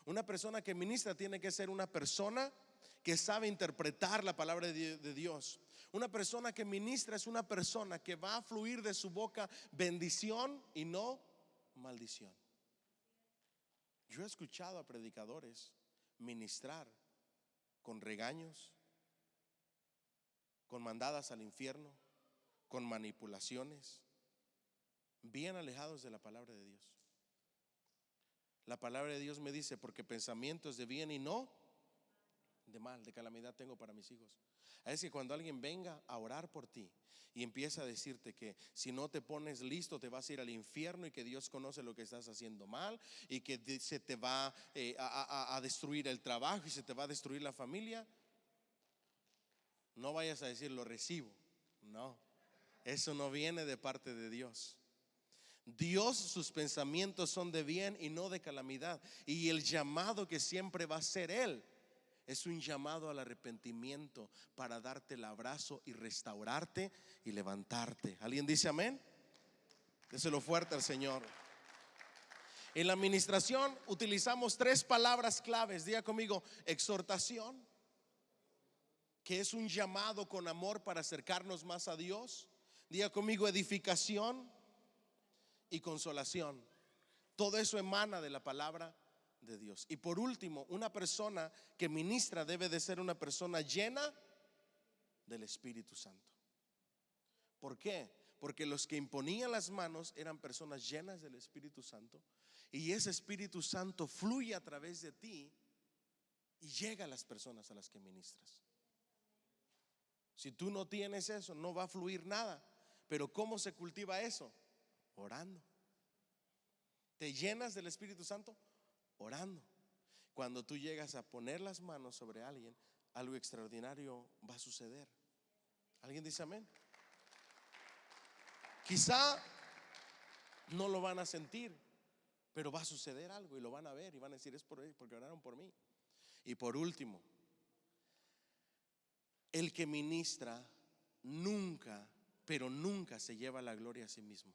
Una persona que ministra tiene que ser una persona que sabe interpretar la palabra de Dios. Una persona que ministra es una persona que va a fluir de su boca bendición y no maldición. Yo he escuchado a predicadores ministrar con regaños, con mandadas al infierno, con manipulaciones, bien alejados de la palabra de Dios. La palabra de Dios me dice, porque pensamientos de bien y no de mal, de calamidad tengo para mis hijos. Es que cuando alguien venga a orar por ti y empieza a decirte que si no te pones listo te vas a ir al infierno y que Dios conoce lo que estás haciendo mal y que se te va a destruir el trabajo y se te va a destruir la familia, no vayas a decir lo recibo. No, eso no viene de parte de Dios. Dios, sus pensamientos son de bien y no de calamidad. Y el llamado que siempre va a ser Él es un llamado al arrepentimiento para darte el abrazo y restaurarte y levantarte. ¿Alguien dice amén? Déselo fuerte al Señor. En la administración utilizamos 3 palabras claves. Diga conmigo: exhortación, que es un llamado con amor para acercarnos más a Dios. Diga conmigo: edificación y consolación. Todo eso emana de la palabra de Dios. Y por último, una persona que ministra debe de ser una persona llena del Espíritu Santo. ¿Por qué? Porque los que imponían las manos eran personas llenas del Espíritu Santo, y ese Espíritu Santo fluye a través de ti y llega a las personas a las que ministras. Si tú no tienes eso, no va a fluir nada. Pero ¿cómo se cultiva eso? Orando. ¿Te llenas del Espíritu Santo? Orando. Cuando tú llegas a poner las manos sobre alguien, algo extraordinario va a suceder. ¿Alguien dice amén? Quizá no lo van a sentir, pero va a suceder algo y lo van a ver y van a decir: es porque oraron por mí. Y por último, el que ministra nunca, pero nunca se lleva la gloria a sí mismo.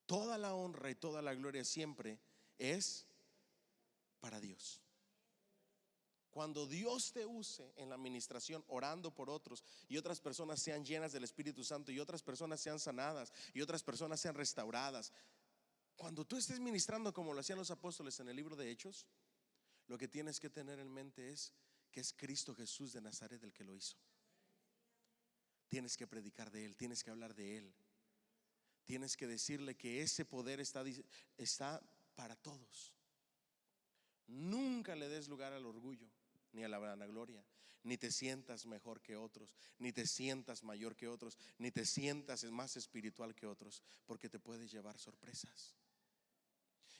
Toda la honra y toda la gloria siempre es para Dios. Cuando Dios te use en la administración orando por otros y otras personas sean llenas del Espíritu Santo y otras personas sean sanadas y otras personas sean restauradas, cuando tú estés ministrando como lo hacían los apóstoles en el libro de Hechos, lo que tienes que tener en mente es que es Cristo Jesús de Nazaret el que lo hizo. Tienes que predicar de Él, tienes que hablar de Él. Tienes que decirle que ese poder está para todos. Nunca le des lugar al orgullo ni a la vanagloria, ni te sientas mejor que otros, ni te sientas mayor que otros, ni te sientas más espiritual que otros, porque te puedes llevar sorpresas.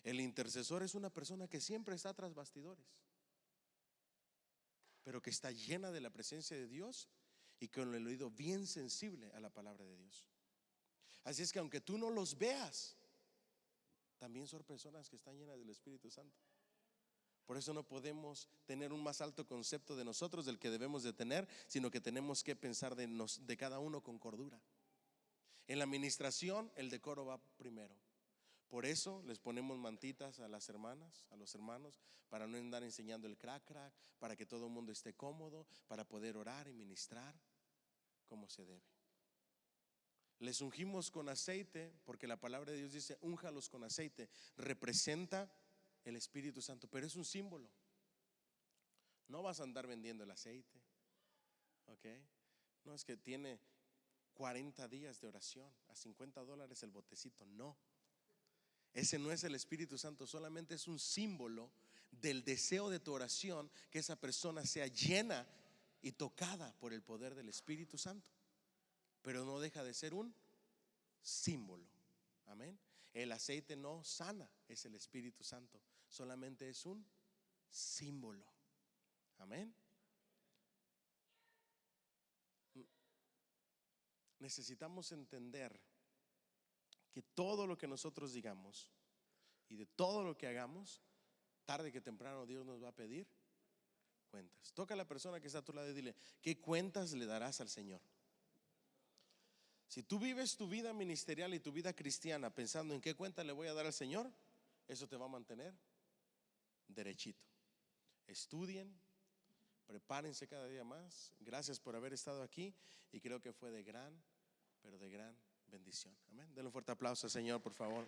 El intercesor es una persona que siempre está tras bastidores, pero que está llena de la presencia de Dios y con el oído bien sensible a la palabra de Dios. Así es que aunque tú no los veas, también son personas que están llenas del Espíritu Santo. Por eso no podemos tener un más alto concepto de nosotros del que debemos de tener, sino que tenemos que pensar de cada uno con cordura. En la administración el decoro va primero. Por eso les ponemos mantitas a las hermanas, a los hermanos, para no andar enseñando el crack, para que todo el mundo esté cómodo, para poder orar y ministrar como se debe. Les ungimos con aceite, porque la palabra de Dios dice, únjalos con aceite. Representa el Espíritu Santo, pero es un símbolo. No vas a andar vendiendo el aceite, ¿ok? No es que tiene 40 días de oración, a $50 el botecito. No, ese no es el Espíritu Santo, solamente es un símbolo del deseo de tu oración, que esa persona sea llena y tocada por el poder del Espíritu Santo. Pero no deja de ser un símbolo. Amén. El aceite no sana, es el Espíritu Santo, solamente es un símbolo. Amén. Necesitamos entender que todo lo que nosotros digamos y de todo lo que hagamos, tarde que temprano Dios nos va a pedir cuentas. Toca a la persona que está a tu lado y dile, ¿qué cuentas le darás al Señor? Si tú vives tu vida ministerial y tu vida cristiana pensando en qué cuenta le voy a dar al Señor, eso te va a mantener derechito. Estudien, prepárense cada día más. Gracias por haber estado aquí y creo que fue de gran, pero de gran bendición. Amén. Denle un fuerte aplauso al Señor, por favor.